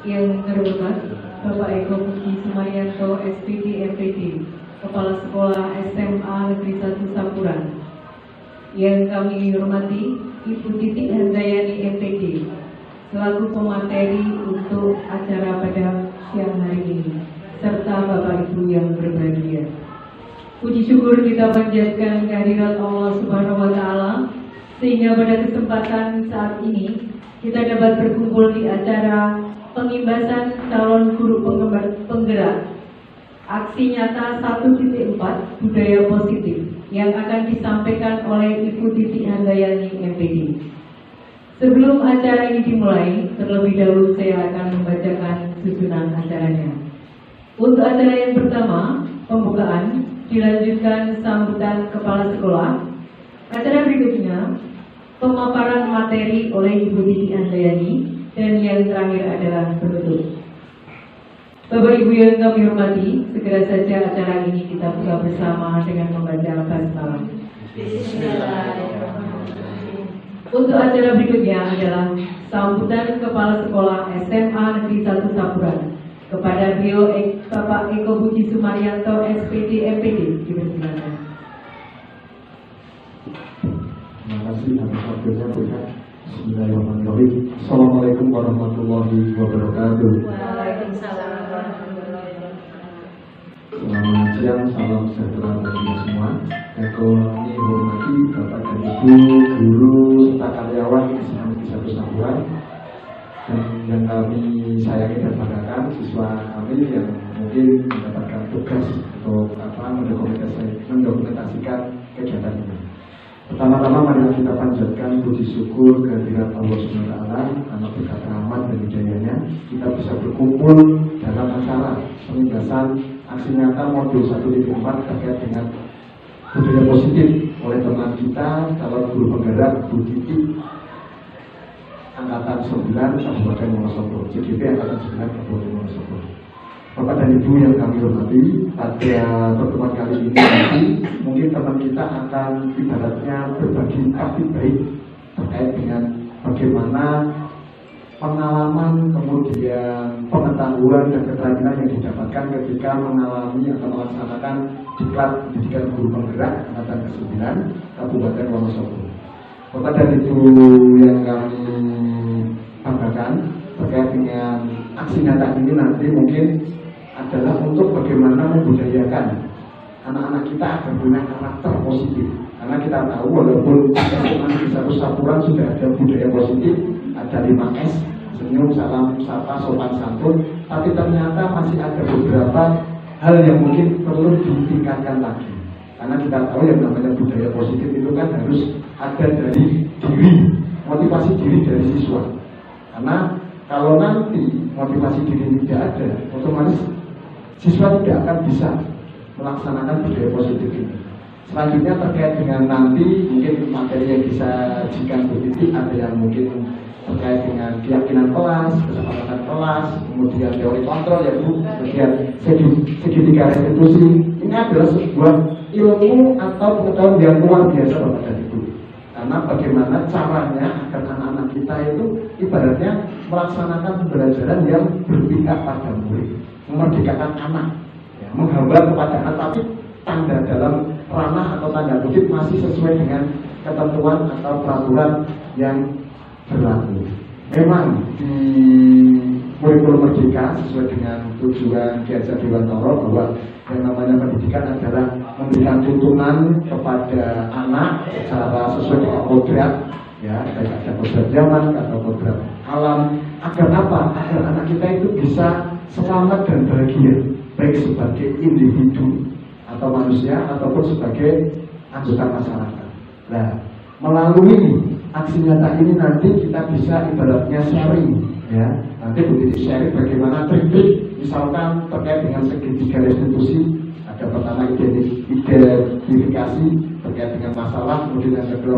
Yang terhormat Bapak Eko Budi Sumaryanto, SPD MPD, Kepala Sekolah SMA Negeri 1 Sapuran. Yang kami hormati Ibu Titi Handayani MPD, selaku pemateri untuk acara pada siang hari ini, serta Bapak Ibu yang berbahagia. Puji syukur kita panjatkan kehadirat Allah Subhanahu wa Ta'ala, sehingga pada kesempatan saat ini kita dapat berkumpul di acara pengimbasan calon guru penggerak aksi nyata 1.4 budaya positif yang akan disampaikan oleh Ibu Titi Handayani MPD. Sebelum acara ini dimulai, terlebih dahulu saya akan membacakan susunan acaranya. Untuk acara yang pertama, pembukaan, dilanjutkan sambutan kepala sekolah. Acara berikutnya, pemaparan materi oleh Ibu Titi Handayani, dan yang terakhir adalah penutup. Bapak Ibu yang kami hormati, segera saja acara ini kita buka bersama dengan membaca basmalah. Untuk acara berikutnya adalah sambutan kepala sekolah SMA Negeri 1 Sapuran kepada beliau Bapak Eko Budi Sumaryanto, SPD MPD. Dipersilakan. Terima kasih atas waktunya, Buya. Bismillahirrahmanirrahim. Assalamualaikum warahmatullahi wabarakatuh. Waalaikumsalam warahmatullahi wabarakatuh. Selamat siang, salam sejahtera bagi kita semua. Yang kami hormati Bapak dan Ibu, guru serta karyawan SMA Negeri 1 Sapuran, dan yang kami sayangi dan banggakan siswa kami yang mungkin mendapatkan tugas untuk mendokumentasikan kegiatan ini. Pertama-tama mari kita panjatkan puji syukur kehadirat Allah SWT karena berkat rahmat dan hidayahnya kita bisa berkumpul dalam acara pengimbasan aksi nyata modul 1.4 terkait dengan budaya positif oleh teman kita calon guru penggerak Bu Titi Angkatan 9 Kabupaten Wonosobo, CGP Angkatan 9 Kabupaten Wonosobo. Bapak dan Ibu yang kami hormati, pada pertemuan kali ini nanti mungkin teman kita akan ibaratnya berbagi praktik baik terkait dengan bagaimana pengalaman, kemudian pengetahuan dan keterampilan yang didapatkan ketika mengalami atau melaksanakan diklat pendidikan guru penggerak Angkatan ke-9 Kabupaten Wonosobo. Bapak dan Ibu yang kami banggakan, terkait dengan aksi nyata ini nanti mungkin adalah untuk bagaimana membudayakan anak-anak kita agar punya karakter positif. Karena kita tahu walaupun teman-teman di 1 Sapuran sudah ada budaya positif, ada 5S, senyum, salam, sapa, sopan santun, tapi ternyata masih ada beberapa hal yang mungkin perlu ditingkatkan lagi. Karena kita tahu yang namanya budaya positif itu kan harus ada dari diri, motivasi diri dari siswa. Karena kalau nanti motivasi diri tidak ada, otomatis siswa tidak akan bisa melaksanakan budaya positif ini. Selanjutnya terkait dengan nanti mungkin materi yang bisa disajikan Bu Titi, ada yang mungkin terkait dengan keyakinan kelas, kesepakatan kelas, kemudian teori kontrol ya Bu, kemudian segitiga restitusi. Ini adalah sebuah ilmu atau pengetahuan yang luar biasa Bapak dan Ibu. Karena bagaimana caranya agar anak-anak kita itu ibaratnya melaksanakan pembelajaran yang berpihak pada murid, memerdekakan anak, ya, menghamba kepada anak, tapi tanda dalam ranah atau tanda kutip masih sesuai dengan ketentuan atau peraturan yang berlaku. Memang di kurikulum Merdeka sesuai dengan tujuan Ki Hajar Dewantara bahwa yang namanya pendidikan adalah memberikan tuntunan kepada anak secara sesuai dengan kodrat, ya, baik ada kodrat zaman atau kodrat alam, agar apa? Agar anak kita itu bisa selamat dan bahagia, baik sebagai individu atau manusia ataupun sebagai anggota masyarakat. Nah, melalui aksi nyata ini nanti kita bisa ibaratnya sharing, ya. Nanti begitu sharing bagaimana trik-trik, misalkan terkait dengan segitiga restitusi. Ada pertama identifikasi terkait dengan masalah, kemudian yang kedua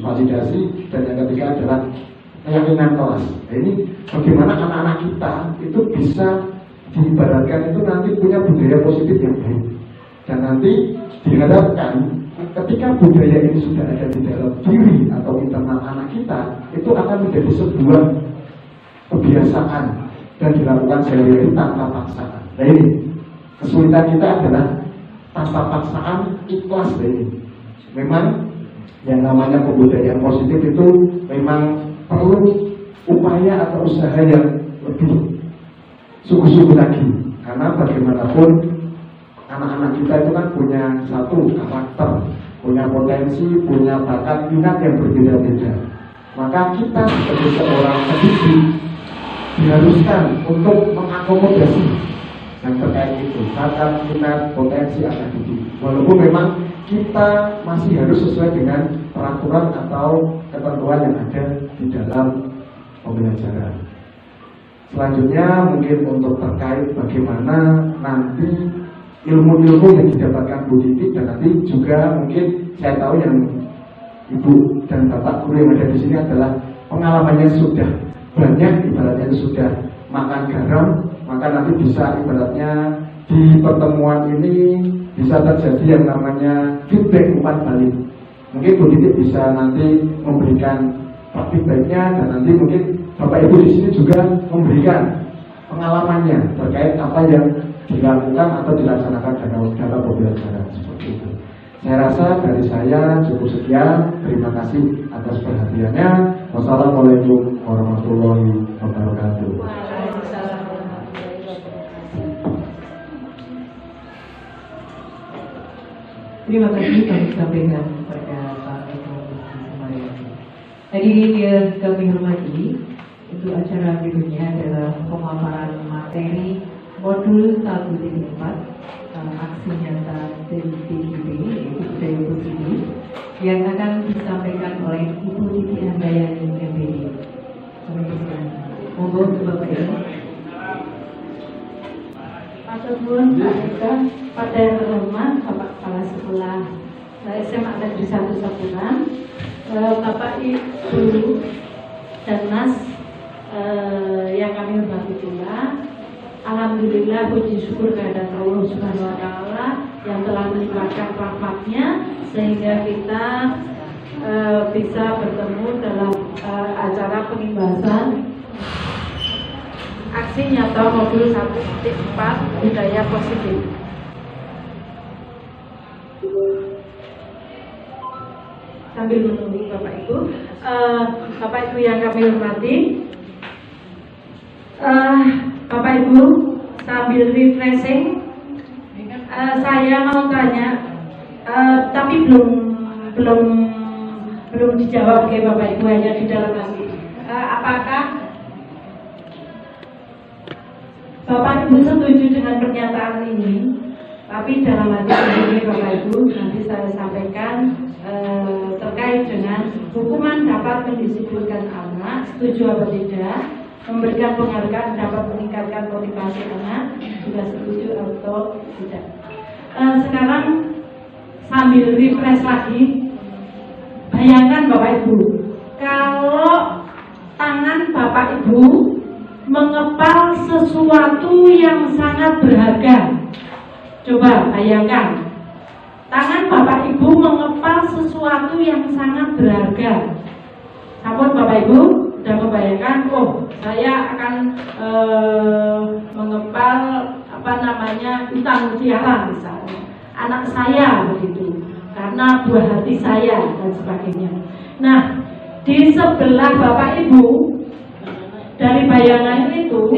validasi, dan yang ketiga adalah keyakinan kelas. Nah, ini bagaimana anak-anak kita itu bisa diibaratkan itu nanti punya budaya positif yang baik. Dan nanti diharapkan ketika budaya ini sudah ada di dalam diri atau internal anak kita, itu akan menjadi sebuah kebiasaan dan dilakukan sehari-hari tanpa paksaan. Nah ini kesulitan kita adalah tanpa paksaan ikhlas. Nah ini memang yang namanya pembudayaan positif itu memang perlu upaya atau usaha yang lebih sungguh-sungguh lagi, karena bagaimanapun anak-anak kita itu kan punya satu karakter, punya potensi, punya bakat, minat yang berbeda-beda. Maka kita sebagai seorang pendidik diharuskan untuk mengakomodasi yang terkait itu, bakat, minat, potensi anak didik. Walaupun memang kita masih harus sesuai dengan peraturan atau ketentuan yang ada di dalam pembelajaran. Selanjutnya mungkin untuk terkait bagaimana nanti ilmu-ilmu yang didapatkan Bu Titik, dan nanti juga mungkin saya tahu yang Ibu dan Bapak guru yang ada di sini adalah pengalamannya sudah banyak, ibaratnya sudah makan garam, maka nanti bisa ibaratnya di pertemuan ini bisa terjadi yang namanya feedback umpan balik. Mungkin Bu Titik bisa nanti memberikan feedbacknya, dan nanti mungkin Bapak Ibu di sini juga memberikan pengalamannya terkait apa yang dilakukan atau dilaksanakan dalam pembelajaran seperti itu. Saya rasa dari saya cukup sekian. Terima kasih atas perhatiannya. Wassalamualaikum warahmatullahi wabarakatuh. Terima kasih kami sampaikan kepada Pak Eko Sumaryanto. Hadirin yang kami hormati, untuk acara berikutnya adalah pemaparan materi modul 1.4 aksi nyata dari TGB, yaitu budaya positif, yang akan disampaikan oleh Ibu Titi Handayani MPD. Kami persilakan. Monggo Bapak Ibu. Matur nuwun Pak Eka, pada hormat Bapak Kepala Sekolah SMA Negeri 1 Sapuran, Bapak Ibu dan Mas yang kami hormati pula. Alhamdulillah, puji syukur kehadirat Allah Subhanahu wa Ta'ala yang telah melimpahkan rahmatnya sehingga kita bisa bertemu dalam acara pengimbasan aksi nyata modul 1.4 budaya positif. Sambil menunggu Bapak Ibu, Bapak Ibu yang kami hormati, Bapak Ibu sambil refreshing, saya mau tanya, tapi belum dijawab ya Bapak Ibu, hanya di dalam hati. Apakah Bapak Ibu setuju dengan pernyataan ini? Tapi dalam hati sendiri Bapak Ibu, nanti saya sampaikan terkait dengan hukuman dapat mendisiplinkan anak, setuju atau tidak? Memberikan penghargaan dapat meningkatkan motivasi anak, juga setuju atau tidak? Sekarang sambil refresh lagi, bayangkan Bapak Ibu, kalau tangan Bapak Ibu mengepal sesuatu yang sangat berharga. Coba bayangkan, tangan Bapak Ibu mengepal sesuatu yang sangat berharga. Namun Bapak Ibu sudah membayangkan, oh saya akan mengepal utang piala misalnya, anak saya begitu, karena buah hati saya dan sebagainya. Nah, di sebelah Bapak Ibu dari bayangan itu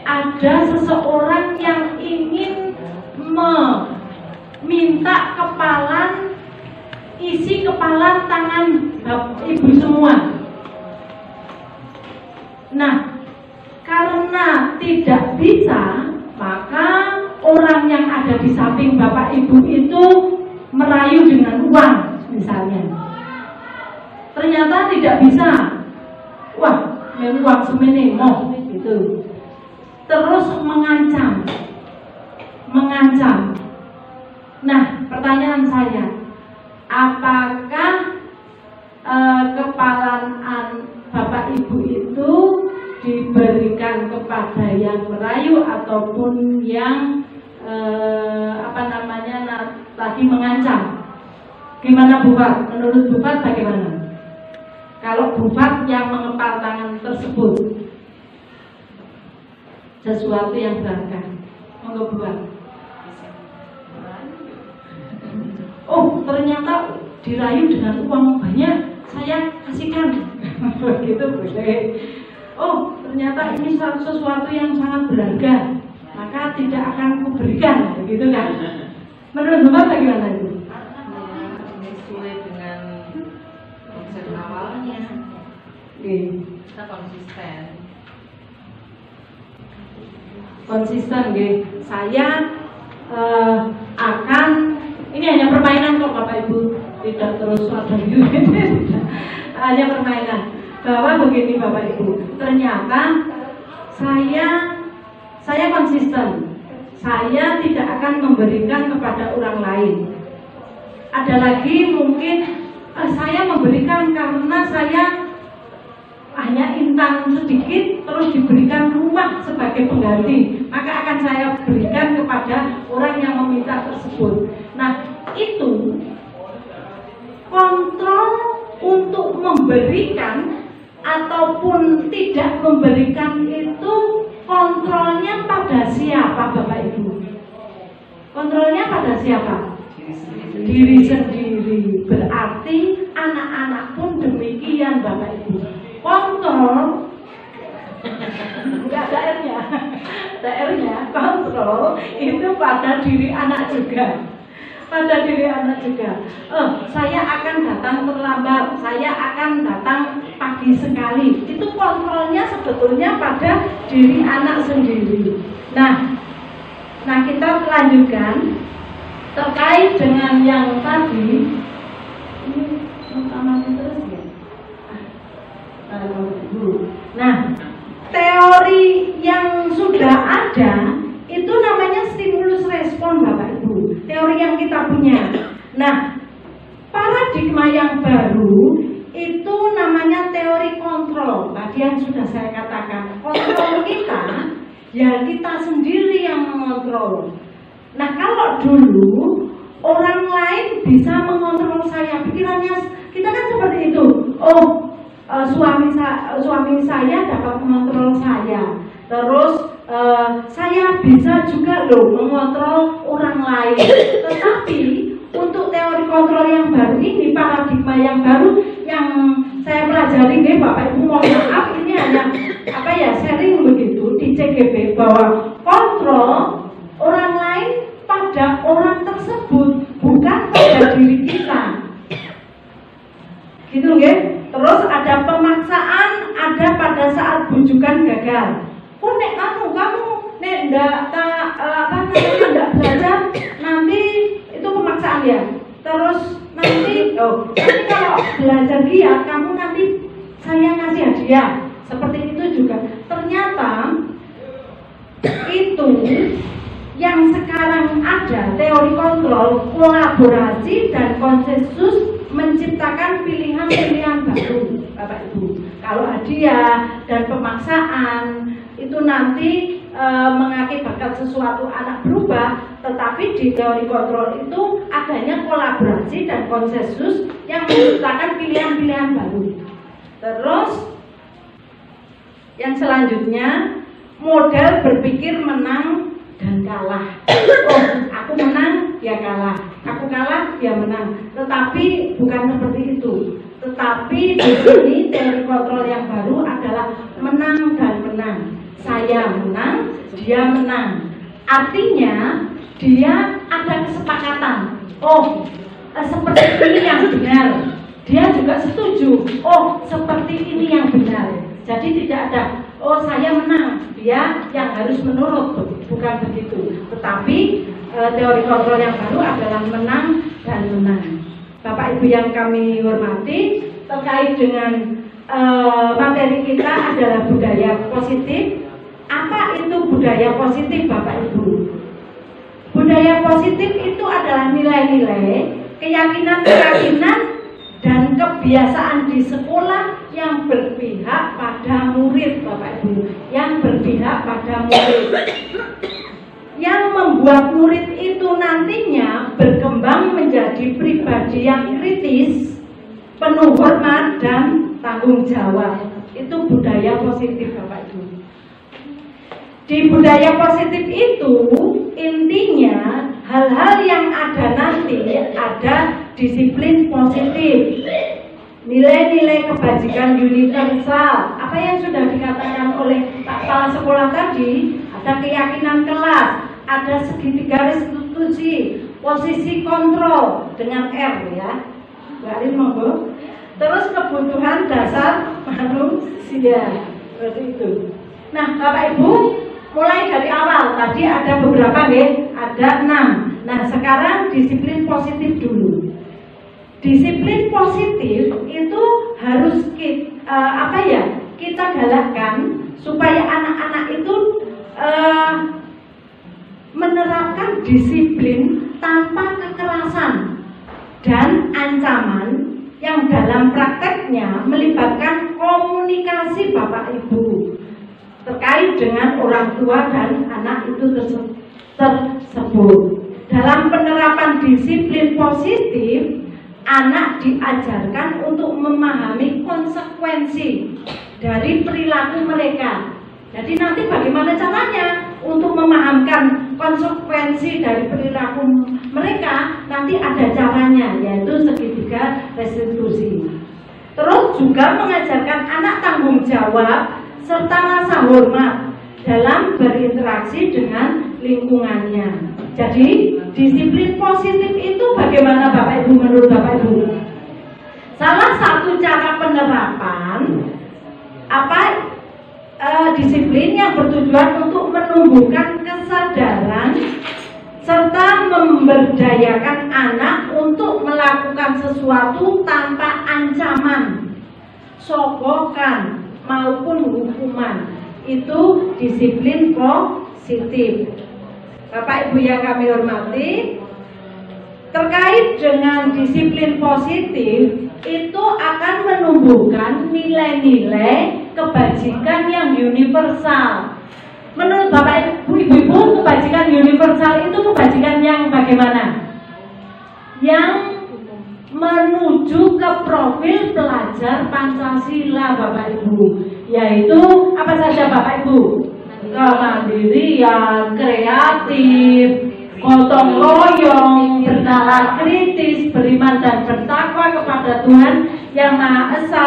ada seseorang yang ingin meminta kepalan, isi kepalan tangan Bapak Ibu semua. Nah, karena tidak bisa, maka orang yang ada di samping Bapak Ibu itu merayu dengan uang misalnya. Ternyata tidak bisa. Wah, uang semene moh gitu. Terus mengancam. Nah, pertanyaan saya, apakah kepalan Bapak Ibu itu diberikan kepada yang merayu ataupun yang tadi mengancam? Gimana Bu Fat? Menurut Bu Fat bagaimana? Kalau Bu Fat yang mengepal tangan tersebut, sesuatu yang berharga. Monggo buat. Oh, ternyata dirayu dengan uang banyak, saya kasihkan. Begitu boleh. Oh, ternyata ini sesuatu yang sangat berharga, maka tidak akan kuberikan, begitu kan? Menurut Bapak bagaimana itu? Sesuai dengan konsep awalnya. Kita konsisten, saya akan, ini hanya permainan kok Bapak Ibu, tidak terus ada hanya permainan. Bahwa begini Bapak Ibu, ternyata saya konsisten, saya tidak akan memberikan kepada orang lain. Ada lagi mungkin saya memberikan karena saya hanya intan sedikit terus diberikan rumah sebagai pengganti, maka akan saya berikan kepada orang yang meminta tersebut. Nah, itu kontrol untuk memberikan ataupun tidak memberikan itu kontrolnya pada siapa Bapak Ibu? Kontrolnya pada siapa? Diri sendiri. Berarti anak-anak pun demikian Bapak Ibu. Kontrol enggak DR-nya kontrol itu pada diri anak juga. Pada diri anak juga. Saya akan datang terlambat, saya akan datang pagi sekali. Itu kontrolnya sebetulnya pada diri anak sendiri. Nah kita lanjutkan terkait dengan yang tadi. Ini utama terus ya. Nah, teori yang sudah ada itu namanya stimulus respon Bapak Ibu, teori yang kita punya. Nah, paradigma yang baru itu namanya teori kontrol. Tadi yang sudah saya katakan, kontrol kita ya kita sendiri yang mengontrol. Nah, kalau dulu orang lain bisa mengontrol saya, pikirannya kita kan seperti itu. Suami saya dapat mengontrol saya. Terus saya bisa juga mengontrol orang lain. Tetapi untuk teori kontrol yang baru ini, paradigma yang baru yang saya pelajari nih Bapak Ibu, mohon maaf ini hanya sharing begitu di CGB, bahwa kontrol orang lain pada orang tersebut bukan pada diri kita. Gitu nggih? Terus ada pemaksaan, ada pada saat bujukan gagal. Kamu ndak belajar, nanti itu pemaksaan ya. Terus nanti kalau belajar giat kamu nanti saya ngasih hadiah. Seperti itu juga. Ternyata itu yang sekarang ada teori kontrol, kolaborasi dan konsensus menciptakan pilihan-pilihan baru Bapak Ibu. Kalau hadiah dan pemaksaan itu nanti mengakibatkan sesuatu anak berubah, tetapi di teori kontrol itu adanya kolaborasi dan konsensus yang menciptakan pilihan-pilihan baru. Terus yang selanjutnya, model berpikir menang dan kalah. Aku menang, dia kalah. Aku kalah, dia menang. Tetapi bukan seperti itu. Tetapi di sini teori kontrol yang baru adalah menang dan menang. Saya menang, dia menang. Artinya dia ada kesepakatan. Seperti ini yang benar. Dia juga setuju. Seperti ini yang benar. Jadi tidak ada saya menang, dia yang harus menurut, bukan begitu. Tetapi teori kontrol yang baru adalah menang dan menang. Bapak Ibu yang kami hormati, terkait dengan materi kita adalah budaya positif. Apa itu budaya positif Bapak Ibu? Budaya positif itu adalah nilai-nilai, keyakinan-keyakinan dan kebiasaan di sekolah yang berpihak pada murid Bapak Ibu, yang berpihak pada murid, yang membuat murid itu nantinya berkembang menjadi pribadi yang kritis, penuh hormat dan tanggung jawab. Itu budaya positif Bapak Ibu. Di budaya positif itu intinya hal-hal yang ada nanti ada disiplin positif, nilai-nilai kebajikan universal. Apa yang sudah dikatakan oleh Pak Kepala Sekolah tadi, ada keyakinan kelas, ada segitiga restitusi, posisi kontrol dengan R ya, Mbak monggo. Terus kebutuhan dasar manusia, seperti itu. Nah, Bapak Ibu, mulai dari awal tadi ada beberapa ada 6. Nah, sekarang disiplin positif dulu. Disiplin positif itu harus kita galakkan supaya anak-anak itu menerapkan disiplin tanpa kekerasan dan ancaman yang dalam prakteknya melibatkan komunikasi Bapak Ibu terkait dengan orang tua dan anak itu tersebut. Dalam penerapan disiplin positif, anak diajarkan untuk memahami konsekuensi dari perilaku mereka. Jadi nanti bagaimana caranya untuk memahamkan konsekuensi dari perilaku mereka, nanti ada caranya, yaitu segitiga restitusi. Terus juga mengajarkan anak tanggung jawab serta rasa hormat dalam berinteraksi dengan lingkungannya. Jadi disiplin positif itu bagaimana Bapak Ibu, menurut Bapak Ibu? Salah satu cara penerapan disiplin yang bertujuan untuk menumbuhkan kesadaran serta memberdayakan anak untuk melakukan sesuatu tanpa ancaman, sogokan maupun hukuman. Itu disiplin positif. Bapak Ibu yang kami hormati, terkait dengan disiplin positif itu akan menumbuhkan nilai-nilai kebajikan yang universal. Menurut Bapak Ibu, kebajikan universal itu kebajikan yang bagaimana? Yang menuju ke profil pelajar Pancasila, Bapak Ibu. Yaitu apa saja Bapak Ibu? Kemandirian, kreatif, gotong royong, bernalar kritis, beriman dan bertakwa kepada Tuhan Yang Maha Esa,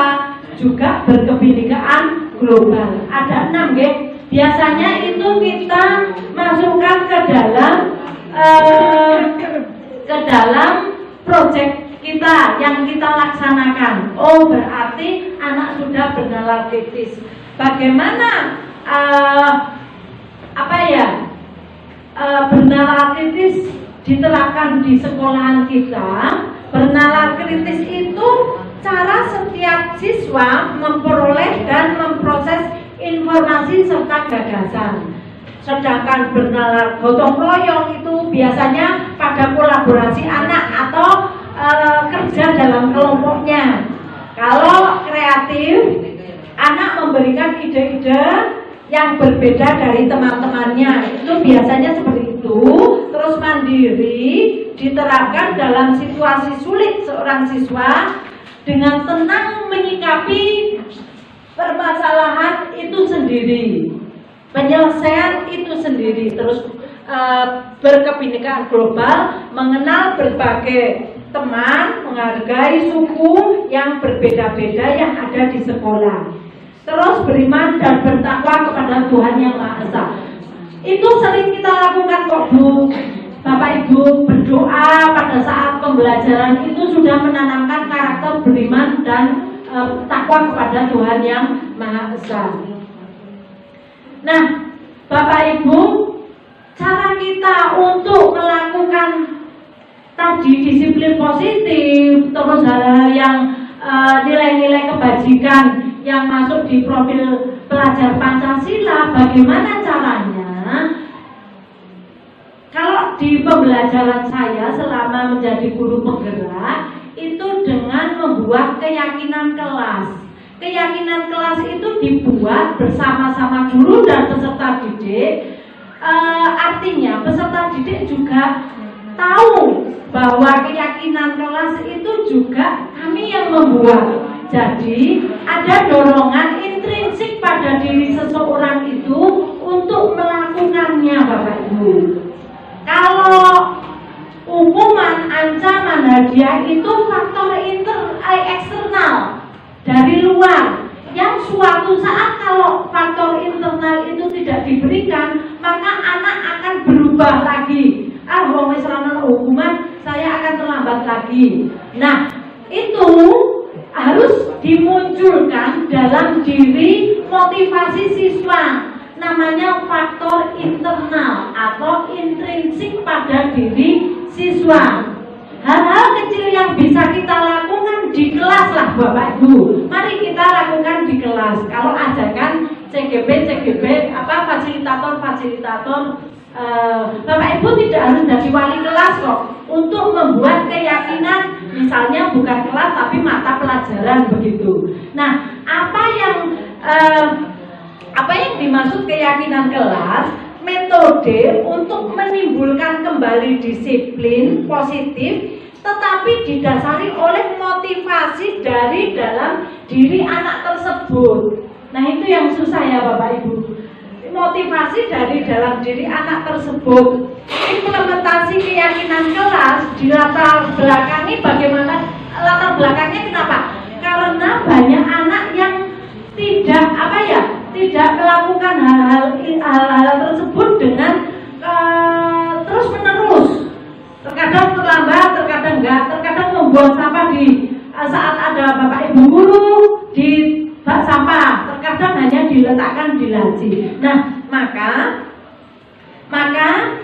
juga berkebinekaan global. Ada 6 ya. Biasanya itu kita masukkan ke dalam proyek kita yang kita laksanakan. Oh, berarti anak sudah bernalar kritis. Bagaimana bernalar kritis diterapkan di sekolahan kita? Bernalar kritis itu cara setiap siswa memperoleh dan memproses informasi serta gagasan. Sedangkan bernalar gotong royong itu biasanya pada kolaborasi anak atau kerja dalam kelompoknya. Kalau kreatif, anak memberikan ide-ide yang berbeda dari teman-temannya. Itu biasanya seperti itu. Terus mandiri diterapkan dalam situasi sulit seorang siswa dengan tenang menyikapi permasalahan itu sendiri, penyelesaian itu sendiri. Terus berkebinekaan global, mengenal berbagai teman, menghargai suku yang berbeda-beda yang ada di sekolah. Terus beriman dan bertakwa kepada Tuhan Yang Maha Esa. Itu sering kita lakukan kok Bu. Bapak Ibu, berdoa pada saat pembelajaran itu sudah menanamkan karakter beriman dan takwa kepada Tuhan Yang Maha Esa. Nah, Bapak Ibu, cara kita untuk melakukan tadi disiplin positif, terus hal-hal yang nilai-nilai kebajikan yang masuk di profil pelajar Pancasila, bagaimana caranya? Kalau di pembelajaran saya selama menjadi guru penggerak, itu dengan membuat keyakinan kelas. Keyakinan kelas itu dibuat bersama-sama guru dan peserta didik. Artinya peserta didik juga tahu bahwa keyakinan kelas itu juga kami yang membuat. Jadi ada dorongan intrinsik pada diri seseorang itu untuk melakukan tidak diberikan, maka anak akan berubah lagi. Wong wis ana hukuman, saya akan terlambat lagi. Nah, itu harus dimunculkan dalam diri motivasi siswa. Namanya faktor internal atau intrinsik pada diri siswa. Hal-hal kecil yang bisa kita lakukan di kelas lah Bapak Ibu. Mari kita lakukan di kelas. Kalau ajakan CGB, fasilitator, Bapak Ibu tidak harus jadi wali kelas kok. Untuk membuat keyakinan, misalnya bukan kelas tapi mata pelajaran begitu. Nah, apa yang dimaksud keyakinan kelas? Metode untuk menimbulkan kembali disiplin positif, tetapi didasari oleh motivasi dari dalam diri anak tersebut. Nah, itu yang susah ya Bapak Ibu. Motivasi dari dalam diri anak tersebut. Implementasi keyakinan kelas di latar belakangi bagaimana? Latar belakangnya kenapa? Karena banyak anak yang tidak melakukan hal-hal tersebut dengan terus menerus. Terkadang terlambat, terkadang enggak, terkadang membuang sampah di saat ada Bapak Ibu guru di bak sampah, terkadang hanya diletakkan di laci. Nah, maka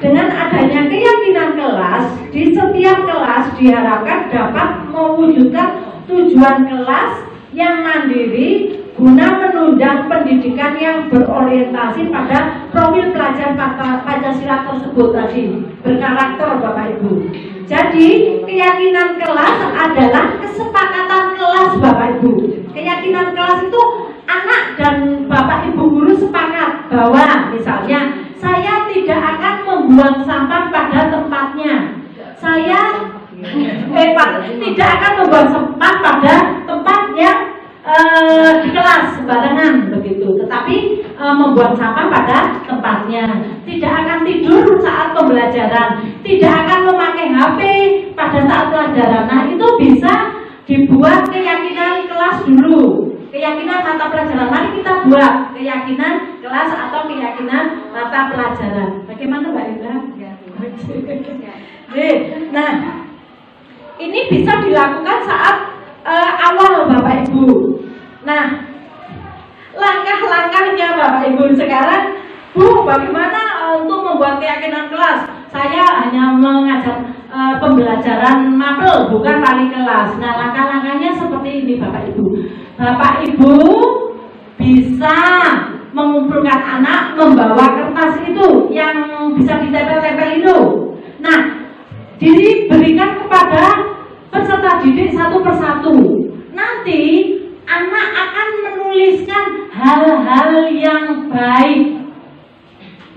dengan adanya keyakinan kelas di setiap kelas diharapkan dapat mewujudkan tujuan kelas yang mandiri guna menunjang pendidikan yang berorientasi pada profil pelajar Pancasila tersebut tadi, berkarakter Bapak Ibu. Jadi keyakinan kelas adalah kesepakatan kelas Bapak Ibu. Keyakinan kelas itu anak dan Bapak Ibu guru sepakat bahwa misalnya saya tidak akan membuang sampah pada tempatnya. Saya tidak akan membuang sampah pada tempat yang di kelas sembarangan begitu, tetapi membuang sampah pada tempatnya. Tidak akan tidur saat pembelajaran, tidak akan memakai HP pada saat pelajaran. Nah, itu bisa dibuat keyakinan kelas dulu. Keyakinan mata pelajaran, mari kita buat keyakinan kelas atau keyakinan mata pelajaran. Bagaimana Mbak Indra? Nah, ini bisa dilakukan saat awal Bapak Ibu. Nah, langkah-langkahnya Bapak Ibu sekarang, Bu, bagaimana untuk membuat keyakinan kelas? Saya hanya mengajar pembelajaran mapel, bukan wali kelas. Nah, langkah-langkahnya seperti ini Bapak Ibu. Bapak Ibu bisa mengumpulkan anak membawa kertas itu yang bisa ditempel-tempel itu. Nah, diberikan kepada peserta didik satu persatu. Nanti anak akan menuliskan hal-hal yang baik.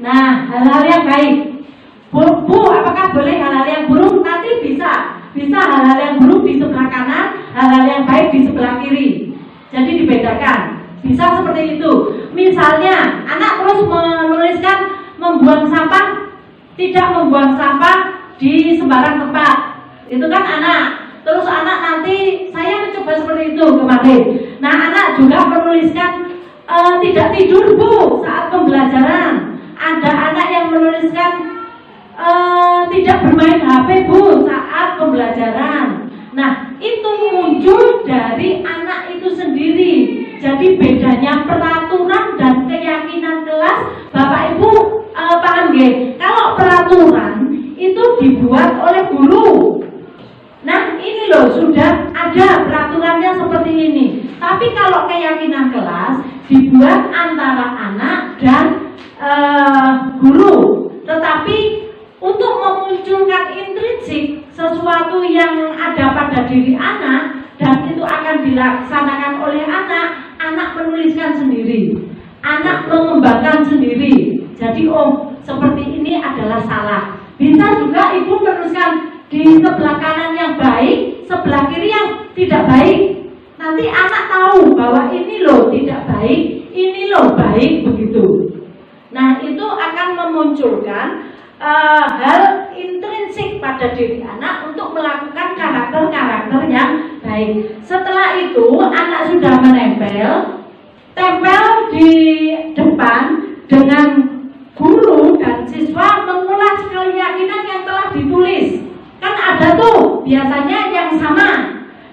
Nah, hal-hal yang baik. Bu, apakah boleh hal-hal yang buruk? Nanti bisa hal-hal yang buruk di sebelah kanan, hal-hal yang baik di sebelah kiri. Jadi dibedakan. Bisa seperti itu. Misalnya, anak terus menuliskan membuang sampah, tidak membuang sampah di sembarang tempat. Itu kan anak. Terus anak nanti saya mencoba seperti itu kemarin. Nah, anak juga menuliskan tidak tidur Bu saat pembelajaran. Ada anak yang menuliskan tidak bermain HP Bu saat pembelajaran. Nah, itu muncul dari anak itu sendiri. Jadi bedanya peraturan dan keyakinan kelas, Bapak Ibu paham nggih? Kalau peraturan itu dibuat oleh guru. Nah, ini loh sudah ada peraturannya seperti ini. Tapi kalau keyakinan kelas dibuat antara anak dan guru. Tetapi untuk memunculkan intrinsik sesuatu yang ada pada diri anak dan itu akan dilaksanakan oleh anak menuliskan sendiri, anak mengembangkan sendiri. Jadi seperti ini adalah salah. Bisa juga ibu menuliskan di sebelah kanan yang baik, sebelah kiri yang tidak baik. Nanti anak tahu bahwa ini loh tidak baik, ini loh baik begitu. Nah, itu akan memunculkan hal intrinsik pada diri anak untuk melakukan karakter-karakter yang baik. Setelah itu anak sudah tempel di depan dengan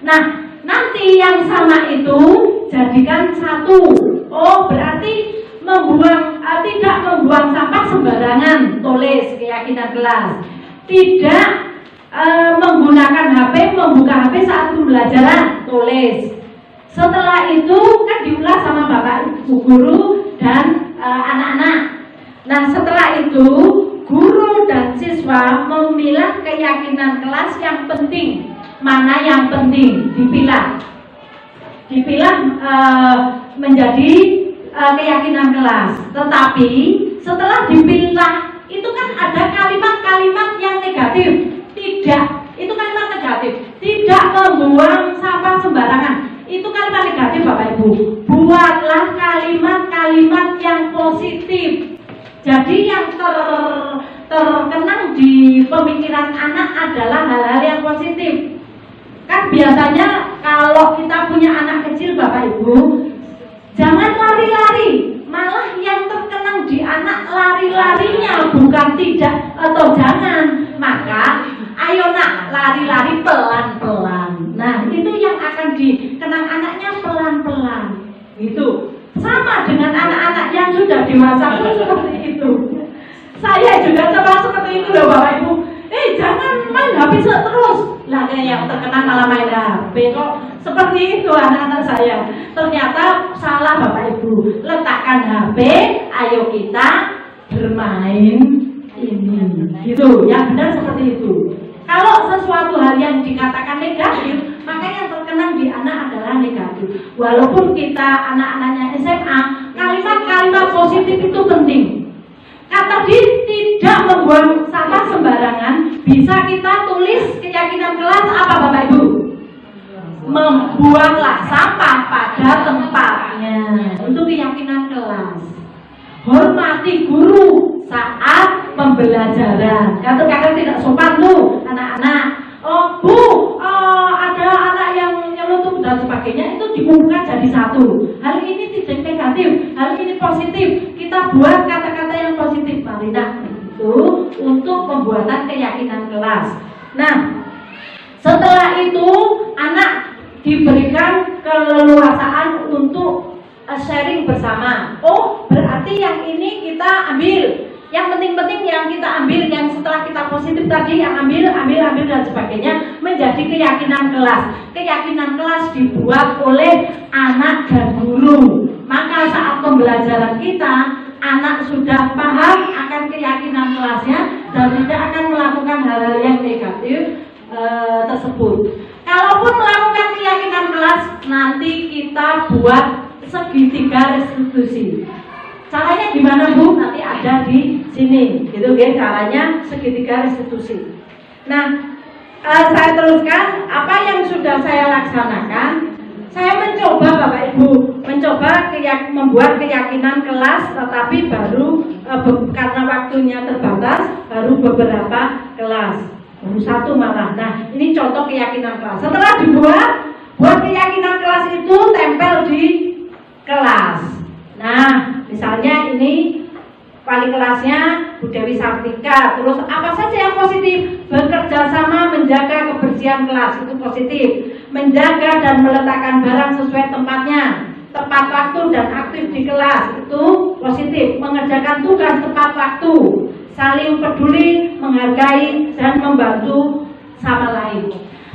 Nah, nanti yang sama itu jadikan satu. Oh, berarti tidak membuang sampah sembarangan, tulis keyakinan kelas. Tidak menggunakan HP, membuka HP saat pembelajaran, tulis. Setelah itu kan diulas sama Bapak Ibu guru dan anak-anak. Nah, setelah itu guru dan siswa memilah keyakinan kelas yang penting. Mana yang penting dipilah menjadi keyakinan kelas. Tetapi setelah dipilah itu kan ada kalimat-kalimat yang negatif. Tidak, itu kalimat negatif. Tidak membuang sampah sembarangan. Itu kalimat negatif Bapak Ibu. Buatlah kalimat-kalimat yang positif. Jadi yang terkenang di pemikiran anak adalah hal-hal yang positif. Kan biasanya kalau kita punya anak kecil Bapak Ibu, jangan lari-lari. Malah yang terkenang di anak lari-larinya, bukan tidak atau jangan. Maka ayo nak lari-lari pelan-pelan. Nah, itu yang akan dikenang anaknya pelan-pelan. Gitu. Sama dengan anak-anak yang sudah dewasa pun seperti itu. Saya juga termasuk seperti itu loh Bapak Ibu. Jangan main HP terus. Lah yang terkenang malah main HP kok. Seperti itu anak-anak saya. Ternyata salah Bapak Ibu. Letakkan HP, ayo kita bermain ini. Gitu. Yang benar seperti itu. Kalau sesuatu hal yang dikatakan negatif, maka yang terkenang di anak adalah negatif. Walaupun kita anak-anaknya SMA, kalimat-kalimat positif itu penting. Kata tidak membuang sampah sembarangan, bisa kita tulis keyakinan kelas apa Bapak Ibu? Membuanglah sampah pada tempatnya. Untuk keyakinan kelas. Hormati guru saat pembelajaran. Kata-kata tidak sopan tuh anak-anak. Oh Bu, ada anak yang nyelutup dan sebagainya, itu dikumpulkan jadi satu. Hal ini tidak negatif, hal ini positif. Kita buat kata-kata yang positif, Mari itu untuk pembuatan keyakinan kelas. Nah, setelah itu anak diberikan keleluasaan untuk sharing bersama. Oh, berarti yang ini kita ambil. Yang penting-penting yang kita ambil, yang setelah kita positif tadi yang ambil dan sebagainya menjadi keyakinan kelas. Keyakinan kelas dibuat oleh anak dan guru. Maka saat pembelajaran kita, anak sudah paham akan keyakinan kelasnya dan tidak akan melakukan hal-hal yang negatif tersebut. Kalaupun melakukan keyakinan kelas, nanti kita buat segitiga restitusi. Caranya gimana Bu? Nanti ada di sini, gitu kan? Caranya segitiga restitusi. Nah, saya teruskan apa yang sudah saya laksanakan. Saya mencoba Bapak Ibu, membuat keyakinan kelas, tetapi baru karena waktunya terbatas, baru beberapa kelas, baru satu malah. Nah, ini contoh keyakinan kelas. Setelah buat keyakinan kelas itu tempel di kelas. Nah, misalnya ini wali kelasnya Bu Dewi Sartika. Terus apa saja yang positif? Bekerja sama menjaga kebersihan kelas, itu positif. Menjaga dan meletakkan barang sesuai tempatnya, tepat waktu dan aktif di kelas, itu positif. Mengerjakan tugas tepat waktu, saling peduli, menghargai dan membantu sama lain.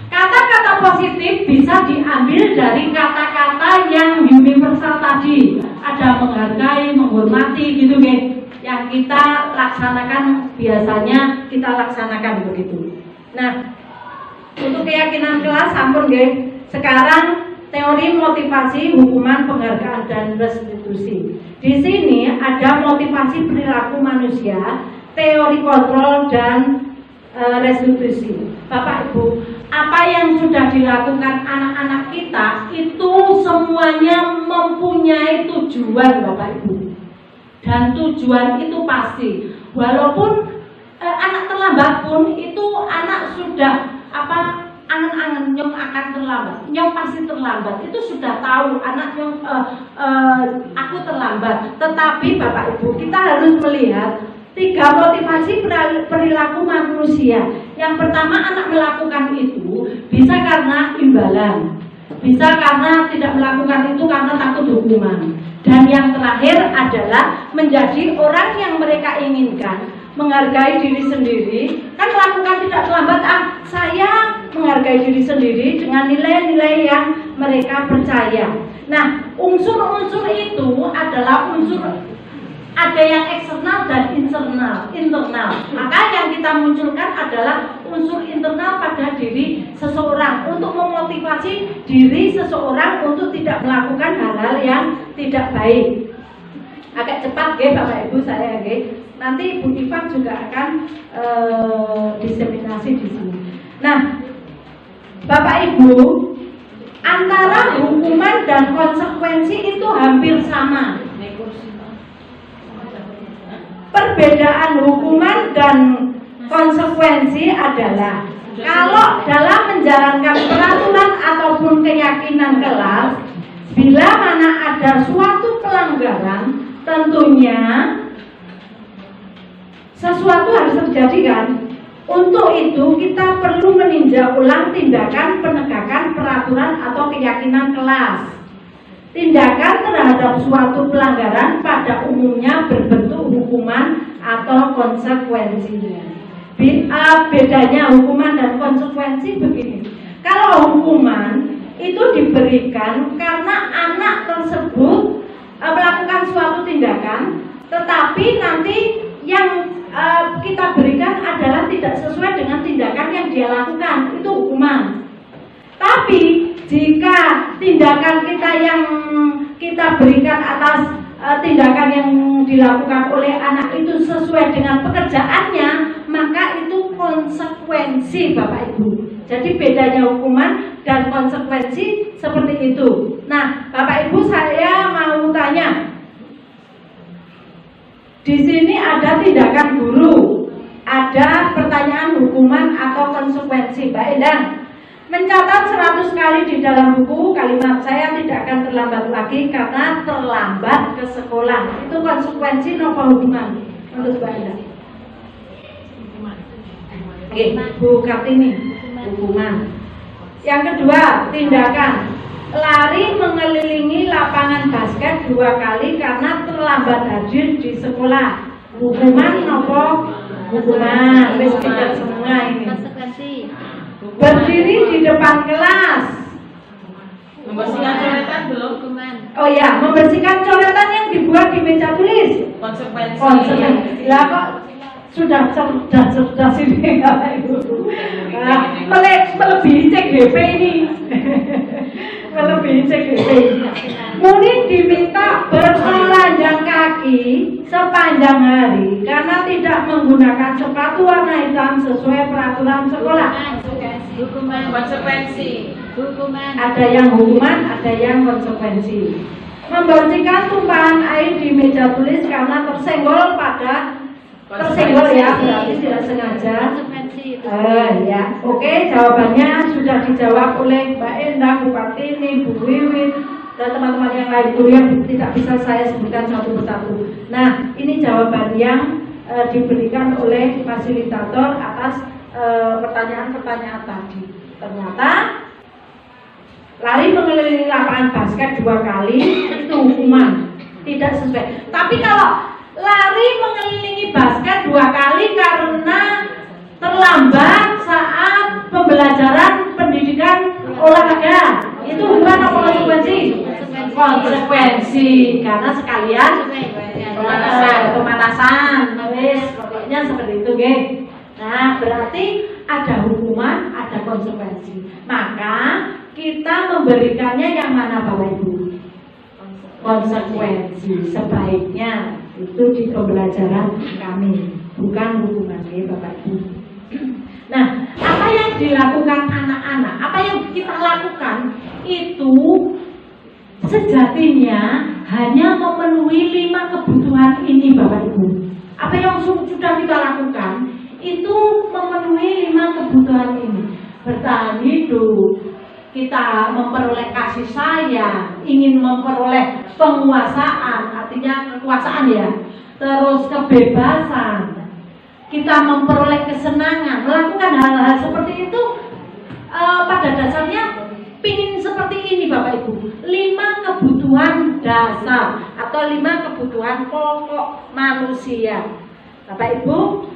Kata-kata positif bisa diambil dari kata-kata yang universal tadi. Ada menghargai, menghormati gitu kan. Yang kita laksanakan, biasanya kita laksanakan begitu. Nah, untuk keyakinan kelas sampun nggih. Sekarang teori motivasi, hukuman, penghargaan dan restitusi. Di sini ada motivasi perilaku manusia, teori kontrol dan restitusi. Bapak Ibu, apa yang sudah dilakukan anak-anak kita itu semuanya mempunyai tujuan Bapak Ibu. Dan tujuan itu pasti. Walaupun anak terlambat pun itu anak sudah angan-angan nyong akan terlambat. Nyong pasti terlambat. Itu sudah tahu anak nyong aku terlambat. Tetapi Bapak Ibu, kita harus melihat 3 motivasi perilaku manusia. Yang pertama, anak melakukan itu bisa karena imbalan, bisa karena tidak melakukan itu karena takut hukuman. Dan yang terakhir adalah menjadi orang yang mereka inginkan, menghargai diri sendiri. Kan melakukan tidak terlambat, saya menghargai diri sendiri dengan nilai-nilai yang mereka percaya. Nah, unsur-unsur itu adalah unsur, ada yang eksternal dan internal. Maka yang kita munculkan adalah unsur internal pada diri seseorang untuk memotivasi diri seseorang untuk tidak melakukan hal-hal yang tidak baik. Agak cepat ya Bapak Ibu saya ya. Nanti Bu Ivan juga akan diseminasi di sini. Nah, Bapak Ibu, antara hukuman dan konsekuensi itu hampir sama. Perbedaan hukuman dan konsekuensi adalah kalau dalam menjalankan peraturan ataupun keyakinan kelas, bila mana ada suatu pelanggaran, tentunya sesuatu harus terjadi kan. Untuk itu kita perlu meninjau ulang tindakan penegakan peraturan atau keyakinan kelas. Tindakan terhadap suatu pelanggaran pada umumnya berbentuk hukuman atau konsekuensinya. Bedanya hukuman dan konsekuensi begini. Kalau hukuman itu diberikan karena anak tersebut melakukan suatu tindakan, tetapi nanti yang kita berikan adalah tidak sesuai dengan tindakan yang dia lakukan, itu hukuman. Tapi jika tindakan kita yang kita berikan atas tindakan yang dilakukan oleh anak itu sesuai dengan pekerjaannya, maka itu konsekuensi Bapak Ibu. Jadi bedanya hukuman dan konsekuensi seperti itu. Nah, Bapak Ibu saya mau tanya, di sini ada tindakan guru, ada pertanyaan hukuman atau konsekuensi. Mbak Endang mencatat 100 kali di dalam buku kalimat saya tidak akan terlambat lagi karena terlambat ke sekolah. Itu konsekuensi nopo hukuman menurut Mbak Endang? Oke, Bu Kartini, hukuman. Yang kedua, tindakan lari mengelilingi lapangan basket 2 kali karena terlambat hadir di sekolah. Hukuman nopo? Hukuman. Wis tidak semua ini. Berdiri di depan kelas. Membersihkan coretan belum? Oh ya, membersihkan coretan yang dibuat di meja tulis. Konsekuensi. Lah kok sudah cerdas ini Bapak Ibu. Melebihi CGP ini. Melebihi CGP. Murid diminta bertelanjang kaki sepanjang hari karena tidak menggunakan sepatu warna hitam sesuai peraturan sekolah. Hukuman. Konsekuensi. Hukuman. Ada yang hukuman, ada yang konsekuensi. Membersihkan tumpahan air di meja tulis karena tersenggol ya, berarti tidak sengaja. Ya, oke, jawabannya sudah dijawab oleh Mbak Endang, Bu Kartini, Bu Wiwin, dan teman-teman yang lain dulu yang tidak bisa saya sebutkan satu persatu. Nah, ini jawaban yang diberikan oleh fasilitator atas pertanyaan-pertanyaan tadi. Ternyata lari mengelilingi lapangan basket 2 kali itu hukuman, tidak sesuai. Tapi kalau lari mengelilingi basket 2 kali karena terlambat saat pembelajaran pendidikan olahraga, itu hukuman atau konsekuensi? Konsekuensi, karena sekalian pemanasan. Pokoknya seperti itu, geng. Nah, berarti ada hukuman, ada konsekuensi. Maka kita memberikannya yang mana Bapak Ibu? Konsekuensi. Sebaiknya itu di pembelajaran kami, bukan hukuman ya Bapak Ibu. Nah, apa yang dilakukan anak-anak, apa yang kita lakukan itu sejatinya hanya memenuhi 5 kebutuhan ini Bapak Ibu. Apa yang sudah kita lakukan itu memenuhi 5 kebutuhan ini. Bertahan hidup, kita memperoleh kasih sayang, ingin memperoleh penguasaan, artinya kekuasaan ya, terus kebebasan, kita memperoleh kesenangan, melakukan hal-hal seperti itu, pada dasarnya pingin seperti ini Bapak Ibu. 5 kebutuhan dasar atau 5 kebutuhan pokok manusia. Bapak Ibu,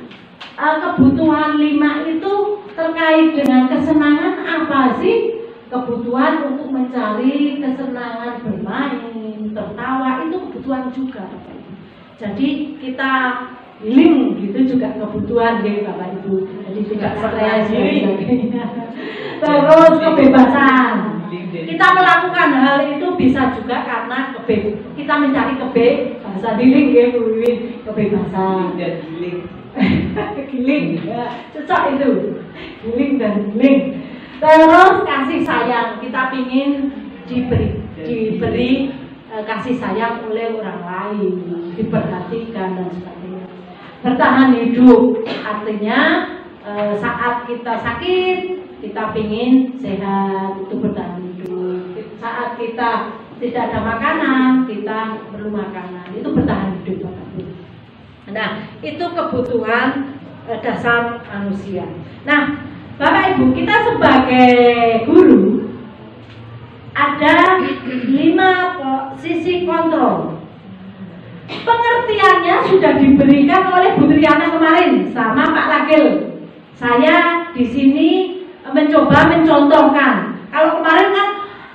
kebutuhan 5 itu terkait dengan kesenangan apa sih? Kebutuhan untuk mencari kesenangan, bermain, tertawa, itu kebutuhan juga Bapak Ibu. Jadi kita healing gitu juga kebutuhan ya Bapak Ibu. Jadi tidak stres dan sebagainya. Terus kebebasan. Kita melakukan hal itu bisa juga karena kita mencari kebebasan, healing ya Bu Wiwin, kebebasan. Healing, ya, cocok itu. Healing dan healing. Terus kasih sayang, kita ingin diberi kasih sayang oleh orang lain, diperhatikan dan sebagainya. Bertahan hidup, artinya saat kita sakit, kita ingin sehat, itu bertahan hidup. Saat kita tidak ada makanan, kita perlu makanan, itu bertahan hidup Bapak Ibu. Nah, itu kebutuhan dasar manusia. Nah, Bapak Ibu, kita sebagai guru ada 5 sisi kontrol. Pengertiannya sudah diberikan oleh Bu Triana kemarin sama Pak Lakil. Saya di sini mencoba mencontohkan. Kalau kemarin kan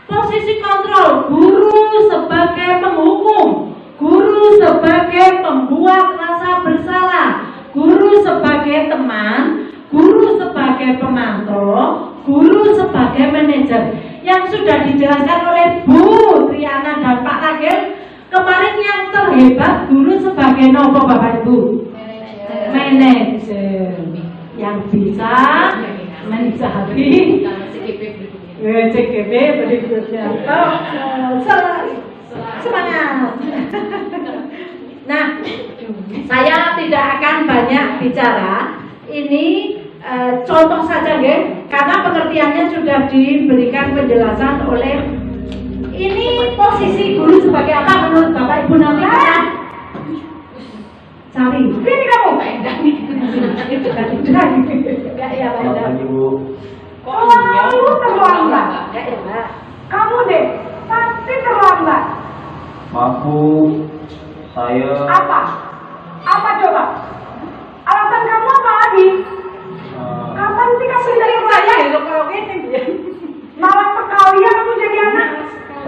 posisi kontrol, guru sebagai penghukum, guru sebagai pembuat rasa bersalah, guru sebagai teman, guru sebagai pemantau, guru sebagai manajer. Yang sudah dijelaskan oleh Bu Triana dan Pak Lakil kemarin, yang terhebat guru sebagai nopo Bapak Ibu? Manajer. Yang bisa mencari CGP berikutnya. Semangat. Nah, saya tidak akan banyak bicara. Ini contoh saja ya, karena pengertiannya sudah diberikan penjelasan oleh. Ini posisi guru sebagai apa menurut Bapak Ibu nanti? Cari. Sini kamu. Itu kan enggak ya Pak. Kamu terlambat. Enggak ya Pak. Kamu deh pasti terlambat. Maaf Bu, saya Apa? Apa coba? Alasan kamu apa lagi? Kapan sih kamu dari saya? Malas sekali ya kamu jadi anak.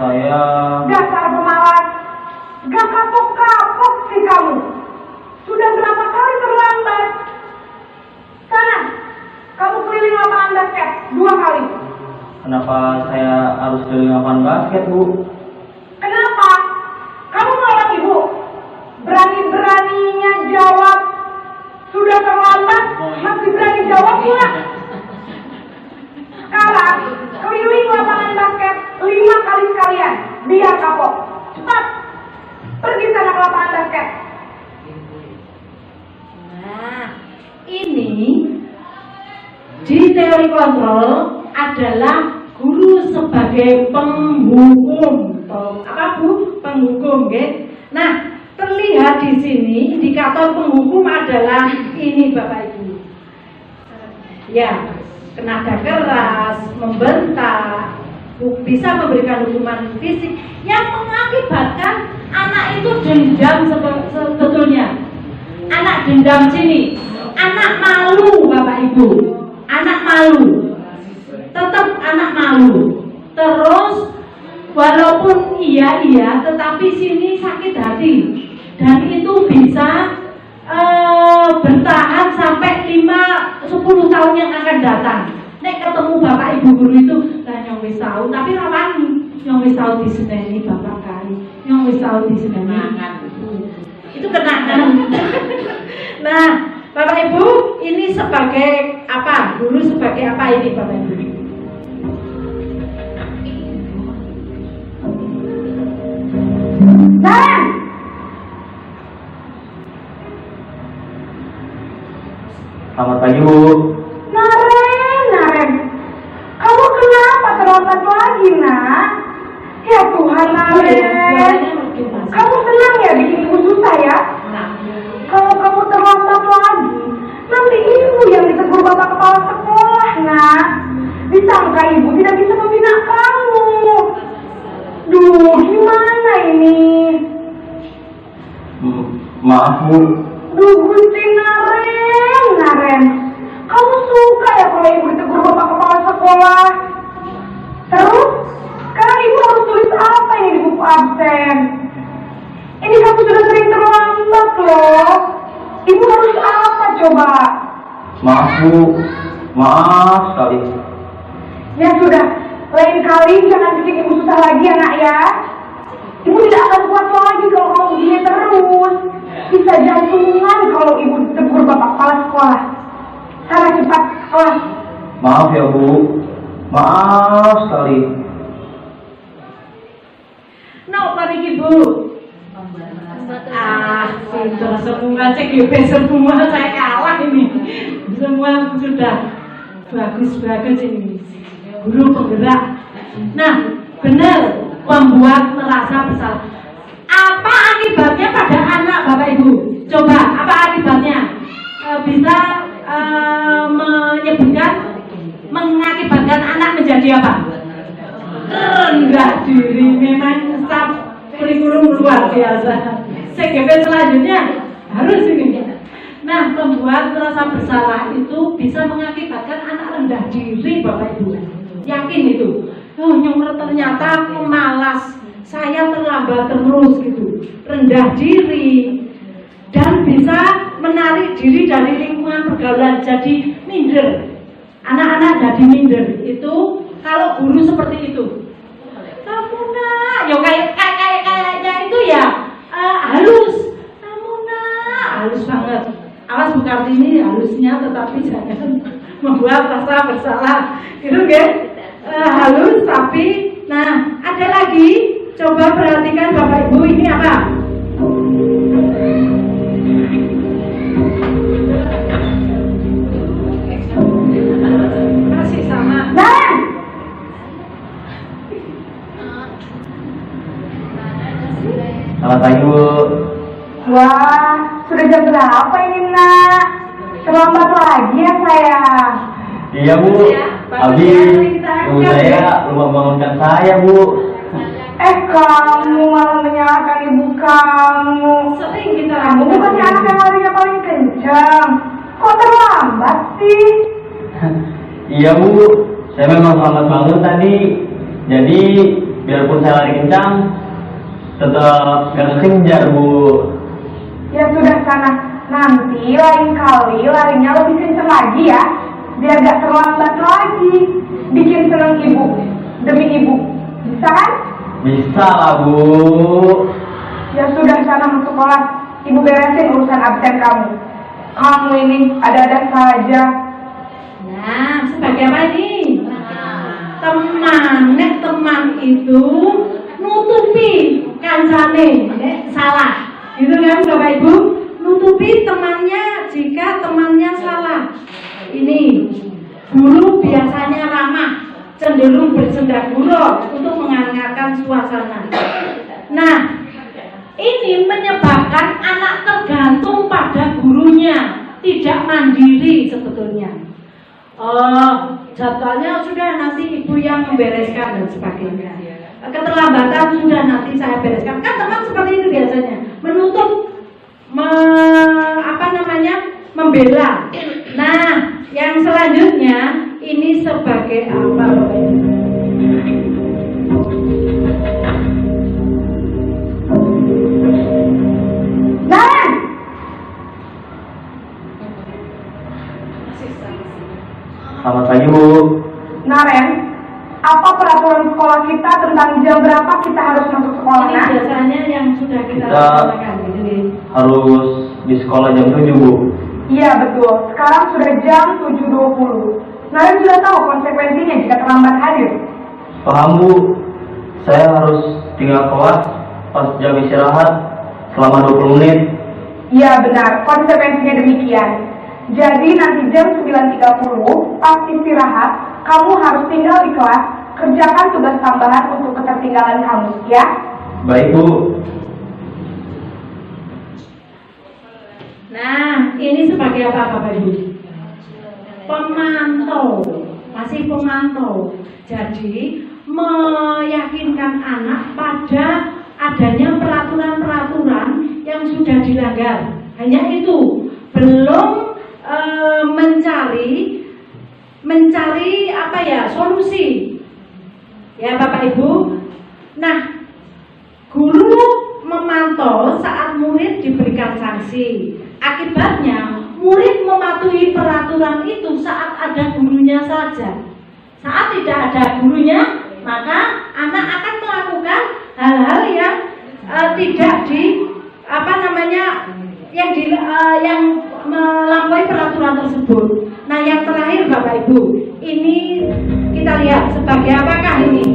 saya Dasar pemalas. Gak kapok-kapok sih kamu. Sudah berapa kali terlambat? Sana, kamu keliling lapangan basket 2 kali. kenapa saya harus keliling lapangan basket Bu? Kenapa? Kamu nolak ibu? Berani-beraninya jawab sudah terlambat, masih berani jawab pula. Sekarang keliling lapangan basket 5 kali sekalian, biar kapok. Cepat, pergi sana ke lapangan basket. Nah, ini di teori kontrol adalah guru sebagai penghukum. Apa Bu? Penghukum, ya. Nah, terlihat di sini indikator penghukum adalah ini Bapak Ibu. Ya, tenaga keras, membentak, bisa memberikan hukuman fisik yang mengakibatkan anak itu dendam sebetulnya. Anak dendam sini, anak malu Bapak Ibu, anak malu, tetap anak malu. Terus walaupun iya, tetapi sini sakit hati, dan itu bisa bertahan sampai 5-10 tahun yang akan datang. Nek ketemu Bapak Ibu guru itu, lah nyong wis tahu, tapi rawani nyong wis tahu diseneni Bapak kali, nyong wis tahu diseneni. Itu kenangan. Nah, Bapak Ibu, ini sebagai apa? Guru sebagai apa ini Bapak Ibu? Naren! Selamat pagi Bu. Naren, kamu kenapa terlambat lagi nak? Ya Tuhan Naren, kamu senang ya bikin ibu susah ya? Kalau kamu terlambat lagi, bapak kepala sekolah, nak. Disangka ibu tidak bisa membina kamu. Duh, gimana ini? Maaf Bu. Duh, Gusti Naren. Kamu suka ya kalau ibu ditegur bapak kepala sekolah? Terus, sekarang ibu harus tulis apa ini di buku absen? Ini kamu sudah sering terlambat loh. Ibu harus apa coba? Maaf Bu. Maaf sekali. Ya sudah, lain kali jangan bikin ibu susah lagi ya nak ya. Ibu tidak akan kuat lagi kalau kamu begini terus. Bisa jantungan kalau ibu ditegur bapak kepala sekolah. Sana cepat sekolah. Maaf ya Bu. Maaf sekali. Napa niki Bu? Sudah semua CGP semua saya kalah ini. Semua sudah bagus ini. Guru penggerak. Nah, benar membuat merasa bersalah. Apa akibatnya pada anak Bapak Ibu? Coba, apa akibatnya? Bisa mengakibatkan anak menjadi apa? Rendah diri. Memang staf kurikulum luar biasa. CGP selanjutnya harus ini. Nah, membuat merasa bersalah itu bisa mengakibatkan anak rendah diri, Bapak Ibu. Yakin itu? Oh, nyumer ternyata malas. Saya terlambat terus gitu. Rendah diri dan bisa menarik diri dari lingkungan pergaulan, jadi minder. Anak-anak jadi minder. Itu kalau guru seperti itu. Kamu nak, ya kayaknya itu ya halus. Kamu nak, halus banget. Awas Bu Kartini, halusnya tetapi jangan membuat rasa bersalah. Gitu kan? Halus tapi, nah ada lagi. Coba perhatikan Bapak Ibu, ini apa? Masih sama. Nah, Selamat pagi Bu. wah, sudah jam berapa ini nak? Terlambat lagi ya saya. Iya Bu. Habis ibu saya lupa bangunkan saya Bu. Kamu malah menyalahkan ibu kamu. Sering kita Kamu bukannya anak yang larinya paling kencang. Kok terlambat sih? Iya Bu. Saya memang selamat bangun tadi. Jadi biarpun saya lari kencang, tetap gak kejar Bu. Ya sudah sana. Nanti lain kali larinya lebih kencang lagi ya. Biar gak terlambat lagi. Bikin seneng ibu. Demi ibu. Bisa kan? Bisa lah Bu. Ya sudah sana masuk kelas. Ibu beresin urusan absen kamu. Kamu ini ada-ada saja. Nah, sebagai apa nih? Teman itu nutupi kancane, salah. Gitu kan Bapak Ibu? Nutupi temannya jika temannya salah. Ini guru biasanya ramah, cenderung bersendagurau untuk menghangatkan suasana. Nah, ini menyebabkan anak tergantung pada gurunya, tidak mandiri sebetulnya. Jadwalnya sudah nanti ibu yang membereskan dan sebagainya. Keterlambatan sudah nanti saya bereskan. Kan teman seperti itu biasanya, menutup, membela. Nah, yang selanjutnya ini sebagai apa? Nah, Selamat pagi Bu. Naren, apa peraturan sekolah kita tentang jam berapa kita harus masuk sekolah? Ini Nah? biasanya yang sudah kita Kita laksanakan. Jadi harus di sekolah jam 7 Bu. Iya betul, sekarang sudah jam 7.20. Naren sudah tahu konsekuensinya jika terlambat hadir. Paham Bu. Saya harus tinggal kelas pas jam istirahat selama 20 menit. Iya benar, konsekuensinya demikian. Jadi nanti jam 9.30 pas istirahat, kamu harus tinggal di kelas, kerjakan tugas tambahan untuk ketertinggalan kamu, ya? Baik Bu. nah, ini sebagai apa Bapak Ibu? pemantau, masih pemantau. Jadi meyakinkan anak pada adanya peraturan-peraturan yang sudah dilanggar. Hanya itu, belum mencari apa ya, solusi. Ya Bapak Ibu. Nah, guru memantau saat murid diberikan sanksi. Akibatnya murid mematuhi peraturan itu saat ada gurunya saja. Saat tidak ada gurunya, maka anak akan melakukan hal-hal yang tidak yang melampaui peraturan tersebut. Nah, yang terakhir Bapak Ibu, ini kita lihat sebagai apakah ini?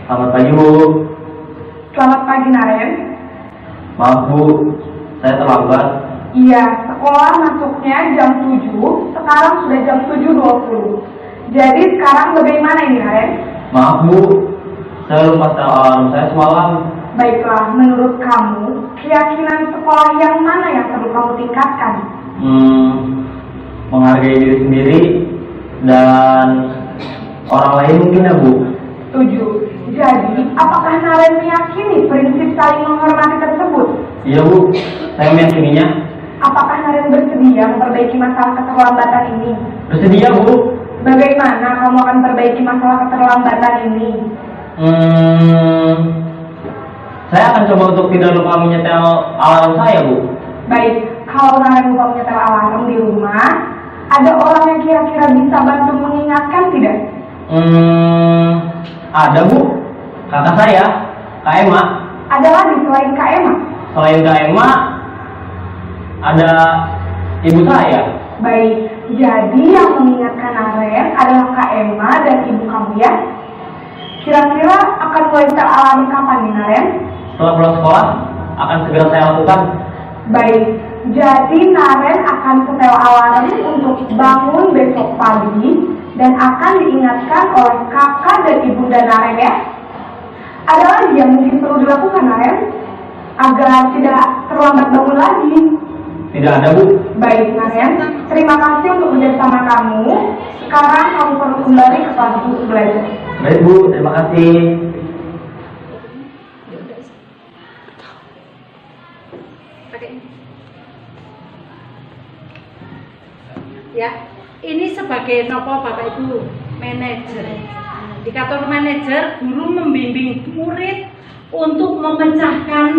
Selamat pagi Bu. Selamat pagi Naren. Maaf Bu, saya terlambat. Iya, sekolah masuknya jam 7, sekarang sudah jam 7.20. Jadi sekarang bagaimana ini Naren? Maaf Bu, saya lupa setel alarm saya semalam. Baiklah, menurut kamu, keyakinan sekolah yang mana yang perlu kamu tingkatkan? Menghargai diri sendiri dan orang lain mungkin ya Bu. Setuju. Jadi, apakah Naren meyakini prinsip saling menghormati tersebut? Iya Bu, saya meyakininya. Apakah Naren bersedia memperbaiki masalah keterlambatan ini? Bersedia Bu. Bagaimana kamu akan perbaiki masalah keterlambatan ini? Saya akan coba untuk tidak lupa menyetel alarm saya Bu. Baik, kalau Naren lupa menyetel alarm di rumah, ada orang yang kira-kira bisa bantu mengingatkan tidak? Ada Bu, kakak saya, Kak Emma. Ada lagi selain Kak Emma? Selain Kak Emma, ada ibu saya. Baik, jadi yang mengingatkan Naren adalah Kak Emma dan ibu kamu ya? Kira-kira akan mulai setel alarm kapan nih Naren? Setelah pulang sekolah, akan segera saya lakukan. Baik, jadi Naren akan setel alarm untuk bangun besok pagi dan akan diingatkan oleh kakak dan ibunda Naren ya. Ada lagi yang mungkin perlu dilakukan Naren agar tidak terlambat bangun lagi? Tidak ada Bu. Baik Naren, terima kasih untuk bersama kamu. Sekarang kamu perlu kembali ke kelas untuk belajar. Baik Bu, terima kasih. Ya, ini sebagai nopo Bapak Ibu, manajer. Di kantor manajer, guru membimbing murid untuk memecahkan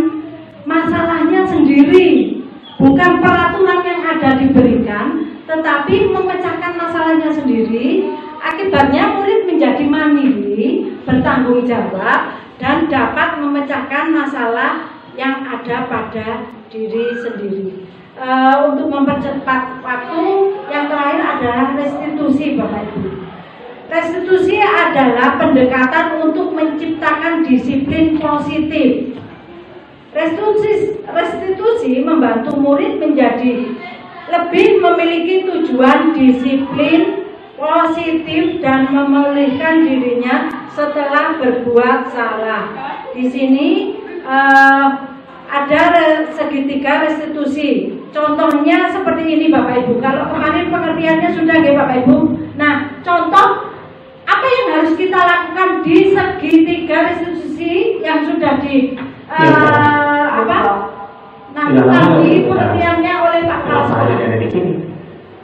masalahnya sendiri, bukan peraturan yang ada diberikan, tetapi memecahkan masalahnya sendiri. Akibatnya murid menjadi mandiri, bertanggung jawab, dan dapat memecahkan masalah yang ada pada diri sendiri. Untuk mempercepat waktu, yang terakhir adalah restitusi Bapak Ibu. Restitusi adalah pendekatan untuk menciptakan disiplin positif. Restitusi membantu murid menjadi lebih memiliki tujuan disiplin positif dan memulihkan dirinya setelah berbuat salah. Di sini ada segitiga restitusi. Contohnya seperti ini Bapak Ibu. Kalau kemarin pengertiannya sudah ya Bapak Ibu. Nah, contoh apa yang harus kita lakukan di segitiga restitusi yang sudah nanti pengertiannya oleh Pak Kasar.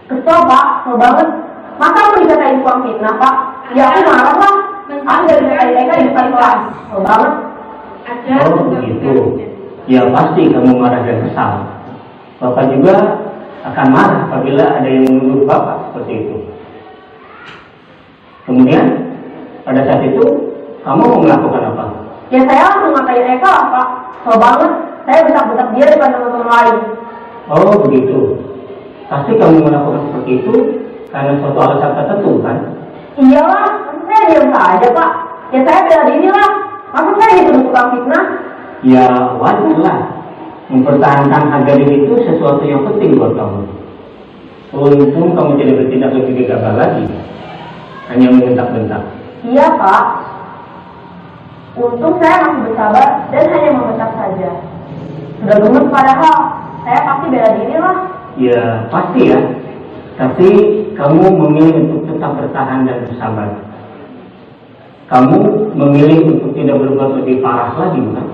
Kesel Pak, kesel banget. Masa aku dikatain suami fitnah Pak? Ya aku marah lah. Aku udah dikatain mereka di depan kelas. Kesel banget. Ada begitu. Ya pasti kamu marah dan kesal. Bapak juga akan marah apabila ada yang menuduh Bapak seperti itu. Kemudian pada saat itu kamu mau melakukan apa? Ya saya langsung ngatain Eka lah Pak. Kesel banget. Saya besak-besak dia depan teman-teman lain. Oh begitu. Pasti kamu melakukan seperti itu karena suatu alasan tertentu kan? Iyalah, saya diam saja Pak. Ya saya bela diri lah. Maksud saya dituduh tukang fitnah? Ya wajar lah. mempertahankan harga diri itu sesuatu yang penting buat kamu. Untung kamu tidak bertindak lebih gegabah lagi, hanya membentak-bentak. Iya Pak, untung saya masih bersabar dan hanya membentak saja. Sudah gemes padahal, saya pasti bela diri lah. Ya pasti ya, tapi kamu memilih untuk tetap bertahan dan bersabar. Kamu memilih untuk tidak berbuat lebih parah lagi, bukan?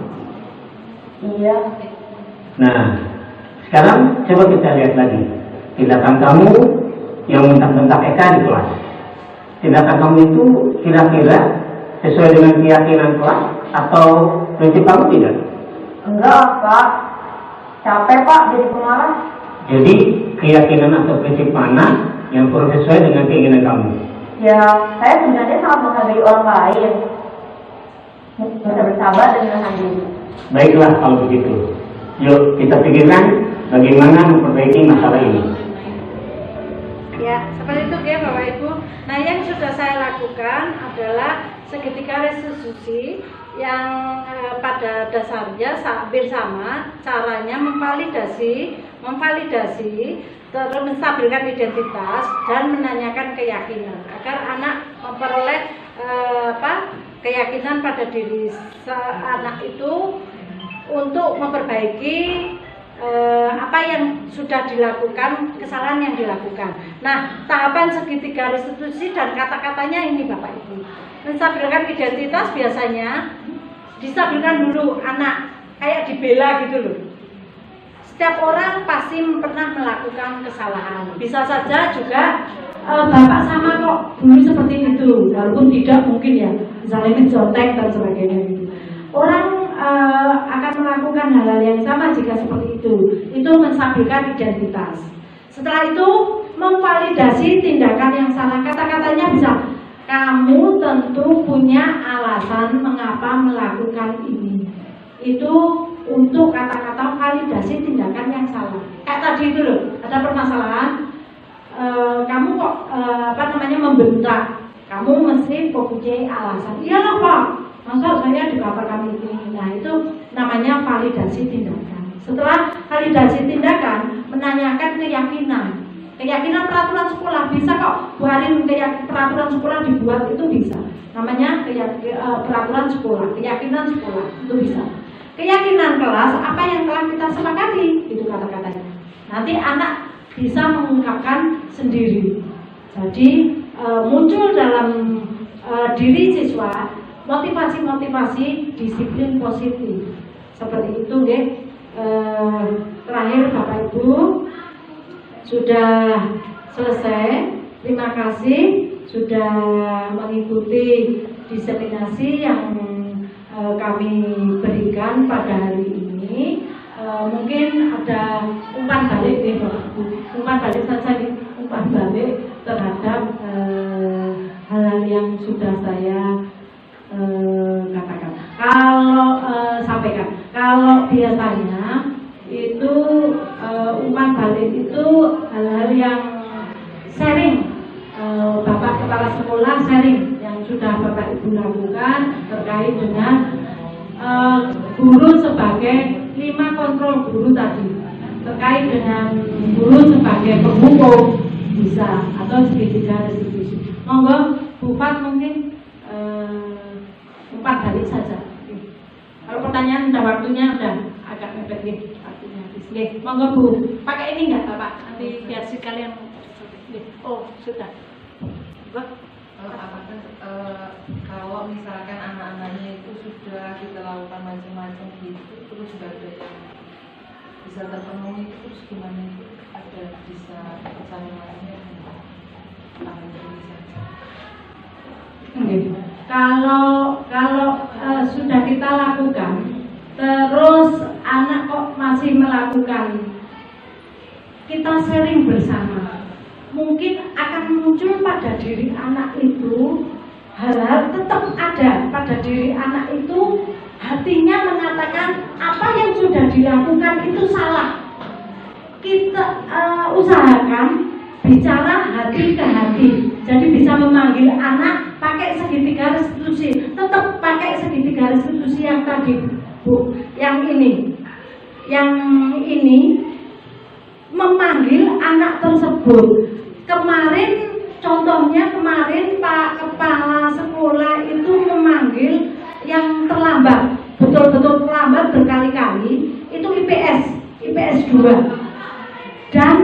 Iya. Nah, sekarang coba kita lihat lagi tindakan kamu yang bentak-bentak Eka di kelas. Tindakan kamu itu kira-kira sesuai dengan keyakinan kelas atau prinsip kamu tidak? Enggak Pak, capek Pak jadi pemarah. Jadi keyakinan atau prinsip mana yang kurang sesuai dengan keinginan kamu? Ya, saya sebenarnya sangat menghargai orang lain. Bisa bersabar dan menahan diri. Baiklah kalau begitu. Yuk kita pikirkan bagaimana memperbaiki masalah ini. Ya, seperti itu ya Bapak Ibu. Nah, yang sudah saya lakukan adalah segitiga restitusi yang pada dasarnya hampir sama, caranya memvalidasi, terus menstabilkan identitas dan menanyakan keyakinan agar anak memperoleh keyakinan pada diri anak itu untuk memperbaiki apa yang sudah dilakukan, kesalahan yang dilakukan. Nah, tahapan segitiga restitusi dan kata-katanya ini Bapak Ibu. Menstabilkan identitas biasanya distabilkan dulu anak, kayak dibela gitu loh. Setiap orang pasti pernah melakukan kesalahan. Bisa saja juga Bapak sama kok dulu seperti itu, walaupun tidak mungkin ya, misalnya mencontek dan sebagainya gitu. Orang akan melakukan hal-hal yang sama jika seperti itu menstabilkan identitas. Setelah itu memvalidasi tindakan yang salah. Kata-katanya bisa, kamu tentu punya alasan mengapa melakukan ini. Itu untuk kata-kata validasi tindakan yang salah. Kayak tadi itu loh, ada permasalahan, kamu kok membentak, kamu mesti mempunyai alasan. Iya loh Pak, masa saya dikabarkan ini. Nah itu namanya validasi tindakan. Setelah validasi tindakan, menanyakan keyakinan. Keyakinan peraturan sekolah bisa kok, buarin peraturan sekolah dibuat itu bisa. Namanya peraturan sekolah, keyakinan sekolah itu bisa. Keyakinan kelas apa yang telah kita sepakati, itu kata-katanya. Nanti anak bisa mengungkapkan sendiri. Jadi muncul dalam diri siswa motivasi-motivasi disiplin positif. Seperti itu ya. Terakhir Bapak Ibu sudah selesai. Terima kasih sudah mengikuti diseminasi yang kami berikan pada hari ini. Mungkin ada umpan balik nih Bapak Ibu. Umpan balik saja nih, umpan balik terhadap hal-hal yang sudah saya katakan. Kalau sampaikan, kalau biasanya itu umpan balik itu hal-hal yang sharing, Bapak Kepala Sekolah sharing yang sudah Bapak Ibu lakukan terkait dengan guru sebagai 5 kontrol guru tadi, terkait dengan guru sebagai penghukum bisa, atau segitiga restitusi. Monggo Bu Fat mungkin umpan balik saja. Kalau pertanyaan udah waktunya udah agak mepet nih, waktunya habis. Monggo Bu, pakai ini enggak Bapak? Nanti biar sekalian. Oh sudah. Apakah kalau misalkan anak-anaknya itu sudah kita lakukan macam-macam gitu, terus sudah ada yang bisa terpenuhi, terus gimana itu ada bisa kesalahannya? Kalau sudah kita lakukan, terus anak kok masih melakukan, kita sharing bersama. Mungkin akan muncul pada diri anak itu hal-hal tetap ada pada diri anak itu, hatinya mengatakan apa yang sudah dilakukan itu salah. Kita usahakan bicara hati ke hati, jadi bisa memanggil anak pakai segitiga restitusi, tetap pakai segitiga restitusi yang tadi Bu, yang ini. yang ini memanggil anak tersebut. Kemarin contohnya Pak Kepala Sekolah itu memanggil yang terlambat, betul-betul terlambat berkali-kali, itu IPS 2. Dan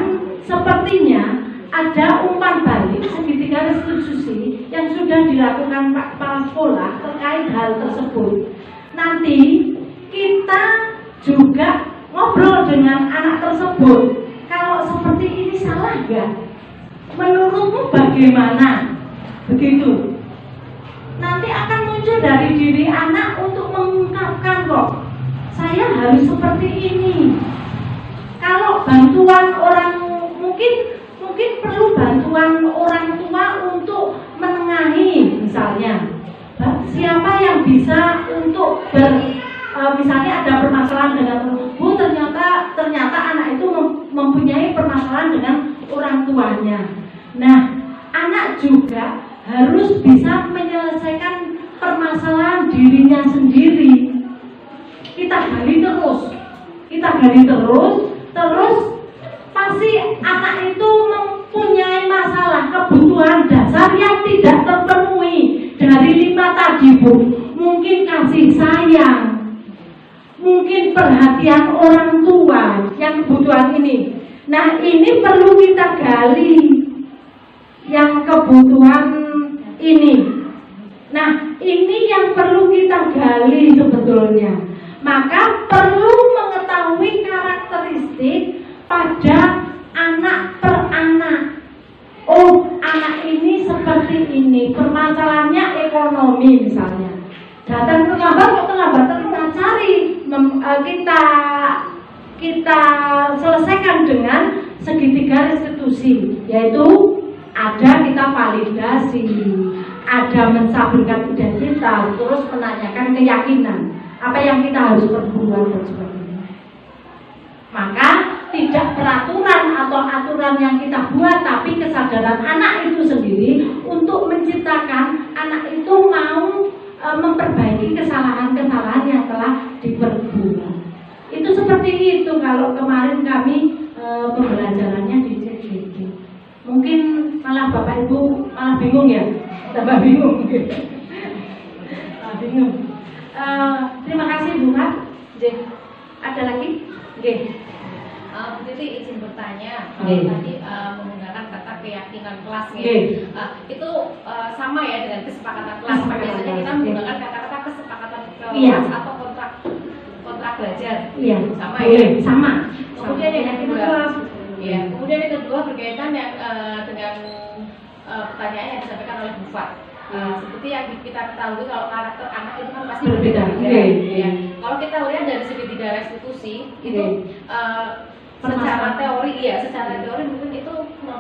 sepertinya ada umpan balik segitiga restitusi yang sudah dilakukan Pak Kepala Sekolah terkait hal tersebut. Nanti kita juga ngobrol dengan anak tersebut. Kalau seperti ini salah nggak? Menurutmu bagaimana? Begitu. Nanti akan muncul dari diri anak untuk mengungkapkan kok, saya harus seperti ini. Kalau bantuan orang mungkin perlu bantuan orang tua untuk menengahi, misalnya siapa yang bisa untuk misalnya ada permasalahan dengan Bu, ternyata anak itu mempunyai permasalahan dengan orang tuanya. Nah, anak juga harus bisa menyelesaikan permasalahan dirinya sendiri. Kita gali terus pasti anak itu mempunyai masalah kebutuhan dasar yang tidak terpenuhi dari 5 tadi, Bu. Mungkin kasih sayang, mungkin perhatian orang tua yang kebutuhan ini. Nah, ini perlu kita gali yang kebutuhan ini. Nah, ini yang perlu kita gali sebetulnya. Maka perlu mengetahui karakteristik pada anak per anak. Oh, anak ini seperti ini, permasalahannya ekonomi misalnya. Datang terlambat, kok terlambat? Kita cari, kita selesaikan dengan segitiga restitusi, yaitu ada kita validasi, ada menstabilkan identitas, terus menanyakan keyakinan apa yang kita harus perbuat dan sebagainya. Maka tidak peraturan atau aturan yang kita buat, tapi kesadaran anak itu sendiri untuk menciptakan anak itu mau memperbaiki kesalahan-kesalahan yang telah diperbuat. Itu seperti itu kalau kemarin kami pembelajarannya di CGD. Mungkin malah Bapak Ibu malah bingung ya, tambah bingung. Bingung. Terima kasih Bu Mat. Ada lagi? Bu Titi izin bertanya, kalau tadi menggunakan kata keyakinan kelas itu sama ya dengan kesepakatan kelas. Biasanya kita menggunakan kata-kata kesepakatan kelas atau kontrak belajar. Sama ya? Sama. Kemudian yang kedua berkaitan dengan pertanyaan yang disampaikan oleh Bu Fat. Seperti yang kita ketahui kalau karakter anak itu kan pasti berbeda. Ya. Kalau kita lihat dari segitiga restitusi itu secara teori mungkin itu 100%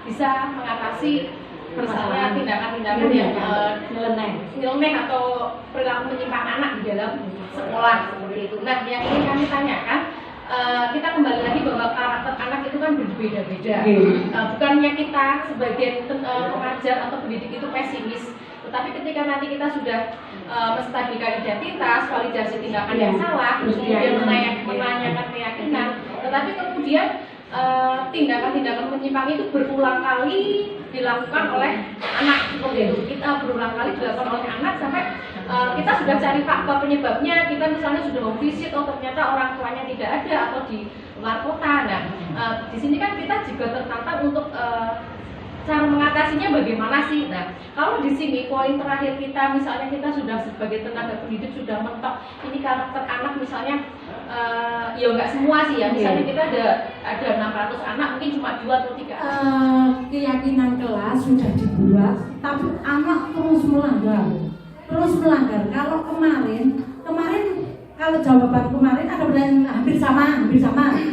bisa mengatasi misalnya tindakan-tindakan yang nyeleneh atau perilaku menyimpang anak di dalam sekolah seperti itu. Nah, yang ingin kami tanyakan, kita kembali lagi bahwa karakter anak itu kan berbeda-beda. Bukannya kita sebagai pengajar atau pendidik itu pesimis, tetapi ketika nanti kita sudah menstabilkan identitas, validasi tindakan yang salah, kemudian menanyakan keyakinan, tetapi kemudian tindakan-tindakan menyimpang itu berulang kali dilakukan oleh anak seperti itu. Kita berulang kali dilakukan oleh anak sampai kita sudah cari faktor penyebabnya. Kita misalnya sudah memvisit, oh ternyata orang tuanya tidak ada atau di luar kota. Nah, di sini kan kita juga tertantang untuk cara mengatasinya bagaimana sih? Nah, kalau di sini poin terakhir kita, misalnya kita sudah sebagai tenaga pendidik sudah mentok ini karakter anak misalnya, ya nggak semua sih ya. Misalnya kita ada 600 anak, mungkin cuma 2 atau 3. Keyakinan kelas sudah dibuat, tapi anak terus melanggar. Kalau kemarin kalau jawaban kemarin ada pertanyaan hampir sama,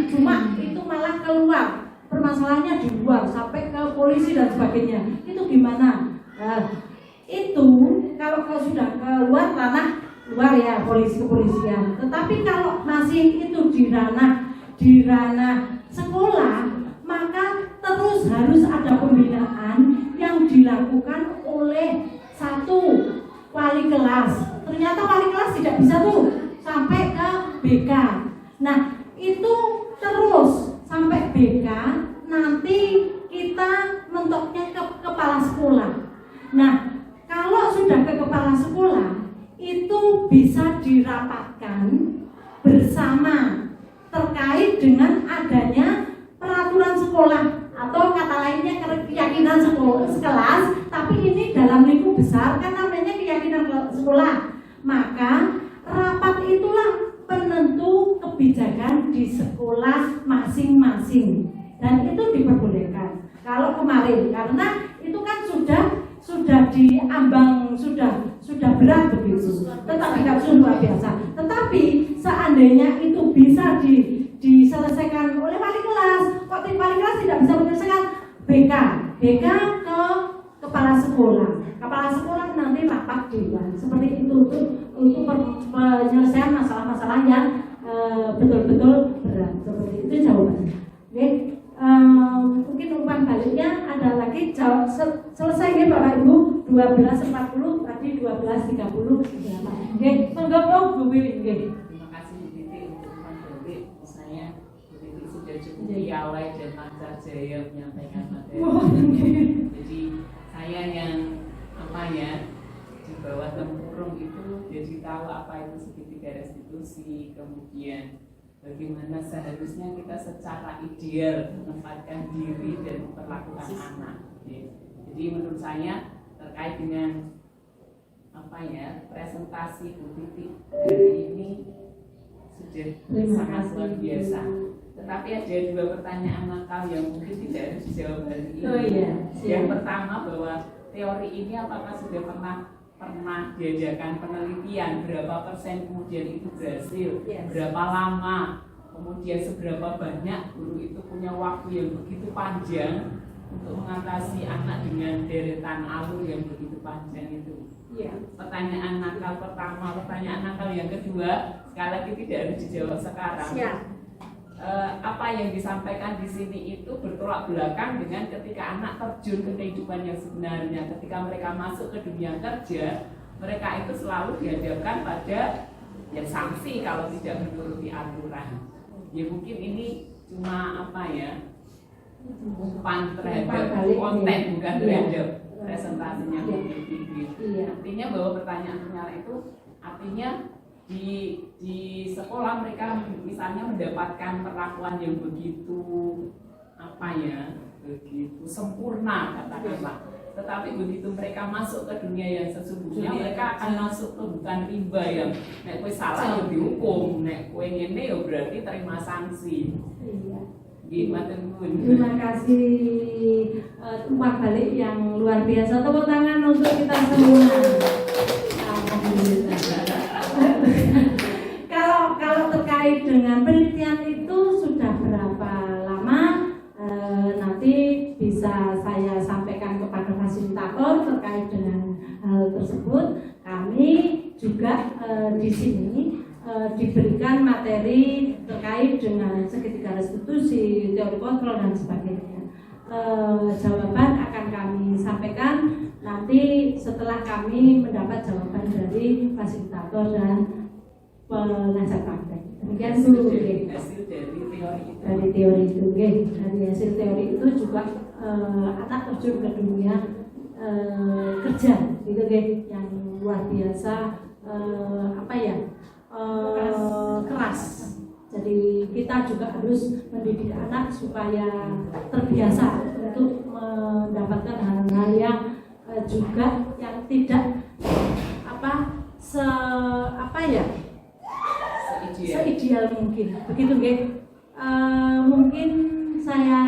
cuma itu malah keluar. Permasalahannya di luar sampai ke polisi dan sebagainya. Itu gimana? Nah, itu kalau sudah keluar ranah luar ya kepolisian. Tetapi kalau masih itu di ranah sekolah, maka terus harus ada pembinaan yang dilakukan oleh satu wali kelas. Ternyata wali kelas tidak bisa tuh sampai BK. Nah, itu terus sampai BK, nanti kita mentoknya ke kepala sekolah. Nah, kalau sudah ke kepala sekolah, itu bisa dirapatkan bersama terkait dengan adanya peraturan sekolah atau kata lainnya keyakinan sekelas, tapi ini dalam lingkup besar kan namanya keyakinan sekolah. Maka rapat itulah penentu kebijakan di sekolah masing-masing dan itu diperbolehkan. Kalau kemarin karena itu kan sudah diambang, sudah berat begitu, tetapi kasus luar biasa. Tetapi seandainya itu bisa diselesaikan oleh wali kelas, kok wali kelas tidak bisa menyelesaikan, BK ke kepala sekolah nanti rapat dewan seperti itu untuk penyelesaian masalah-masalah yang betul-betul berat. Seperti itu jawabannya. Oke. Mungkin umpan baliknya ada lagi selesai ya Bapak Ibu 12.40 tadi 12.30. Oke, monggo Bu Wiwi. Terima kasih Bu Titi untuk umpan balik. Saya Bu Titi sudah cukup piawai dan lancar jaya menyampaikan materi. Jadi saya yang di bawah tempurung itu jadi tahu apa itu segitiga restitusi, kemudian bagaimana seharusnya kita secara ideal menempatkan diri dan memperlakukan anak. Jadi menurut saya terkait dengan presentasi Bu Titi hari ini sudah sangat luar biasa. Tetapi ada dua pertanyaan nakal yang mungkin tidak harus dijawab hari ini. Oh iya. Yang pertama bahwa teori ini apakah sudah pernah diadakan penelitian, berapa persen kemudian itu berhasil, berapa lama, kemudian seberapa banyak guru itu punya waktu yang begitu panjang untuk mengatasi anak dengan deretan alur yang begitu panjang itu. Pertanyaan nakal pertama. Pertanyaan nakal yang kedua, sekali lagi tidak harus dijawab sekarang. Apa yang disampaikan di sini itu bertolak belakang dengan ketika anak terjun ke kehidupan yang sebenarnya. Ketika mereka masuk ke dunia kerja, mereka itu selalu dihadapkan pada sanksi kalau tidak menuruti aturan. Ya mungkin ini cuma umpan terhadap konten, bukan terhadap presentasinya. Artinya bahwa pertanyaan itu artinya di sekolah mereka misalnya mendapatkan perlakuan yang begitu begitu sempurna katakanlah, tetapi begitu mereka masuk ke dunia yang sesungguhnya mereka akan masuk ke bukan rimba yang nek kowe salah ya dihukum, nek kowe ngene ya berarti terima sanksi. Terima kasih umpan balik yang luar biasa. Tepuk tangan untuk kita semua. Kalau terkait dengan penelitian itu sudah berapa lama, nanti bisa saya sampaikan kepada fasilitator terkait dengan hal tersebut. Kami juga di sini diberikan materi terkait dengan segitiga restitusi, teori kontrol dan sebagainya. Jawaban akan kami sampaikan nanti setelah kami mendapat jawaban dari fasilitator dan penasihat praktek. Demikian dulu. Hasil dari teori itu, dari hasil teori itu juga anak terjun ke dunia kerja, gitu yang luar biasa, keras. Jadi kita juga harus mendidik anak supaya terbiasa untuk mendapatkan hal-hal yang juga yang tidak seideal mungkin. Begitu mungkin saya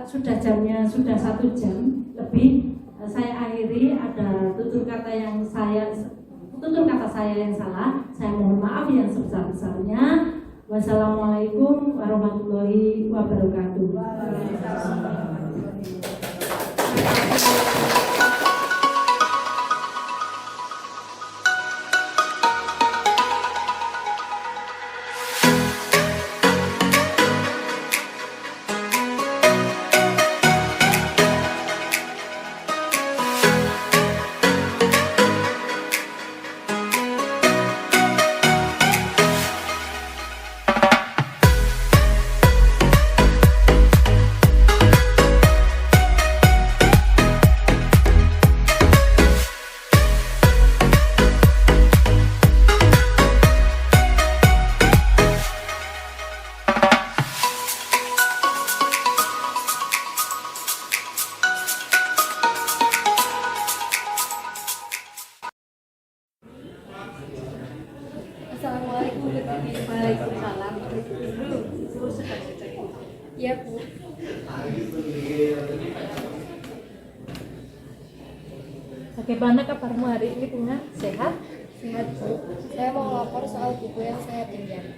sudah jamnya sudah 1 jam lebih. Saya akhiri, ada tutur kata saya yang salah. Saya mohon maaf yang sebesar-besarnya. Wassalamualaikum warahmatullahi wabarakatuh. Assalamualaikum Bu Titi. Waalaikumsalam. Dulu sudah. Iya Bu. Bagaimana kabarmu hari ini Bunga? Sehat? Sehat Bu. Saya mau lapor soal buku yang saya pinjam.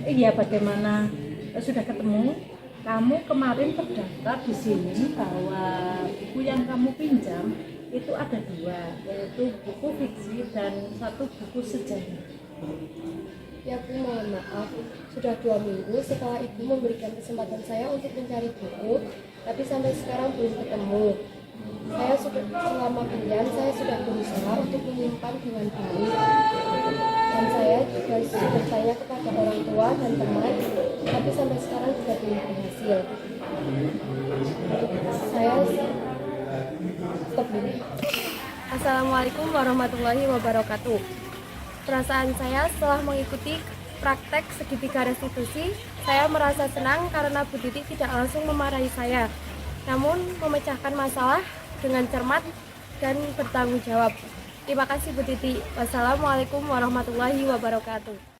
Iya, bagaimana? Sudah ketemu? Kamu kemarin terdaftar di sini bahwa buku yang kamu pinjam itu ada 2, yaitu buku fiksi dan 1 buku sejarah. Ya Bu, mohon maaf. Sudah 2 minggu setelah Ibu memberikan kesempatan saya untuk mencari buku, tapi sampai sekarang belum ketemu. Saya sudah selama pinjam, saya sudah berusaha untuk menyimpan dengan baik. Dan saya juga sudah tanya kepada orang tua dan teman, tapi sampai sekarang juga belum berhasil. Saya stop dulu. Assalamualaikum warahmatullahi wabarakatuh. Perasaan saya setelah mengikuti praktek segitiga restitusi, saya merasa senang karena Bu Titi tidak langsung memarahi saya, namun memecahkan masalah dengan cermat dan bertanggung jawab. Terima kasih Bu Titi. Wassalamualaikum warahmatullahi wabarakatuh.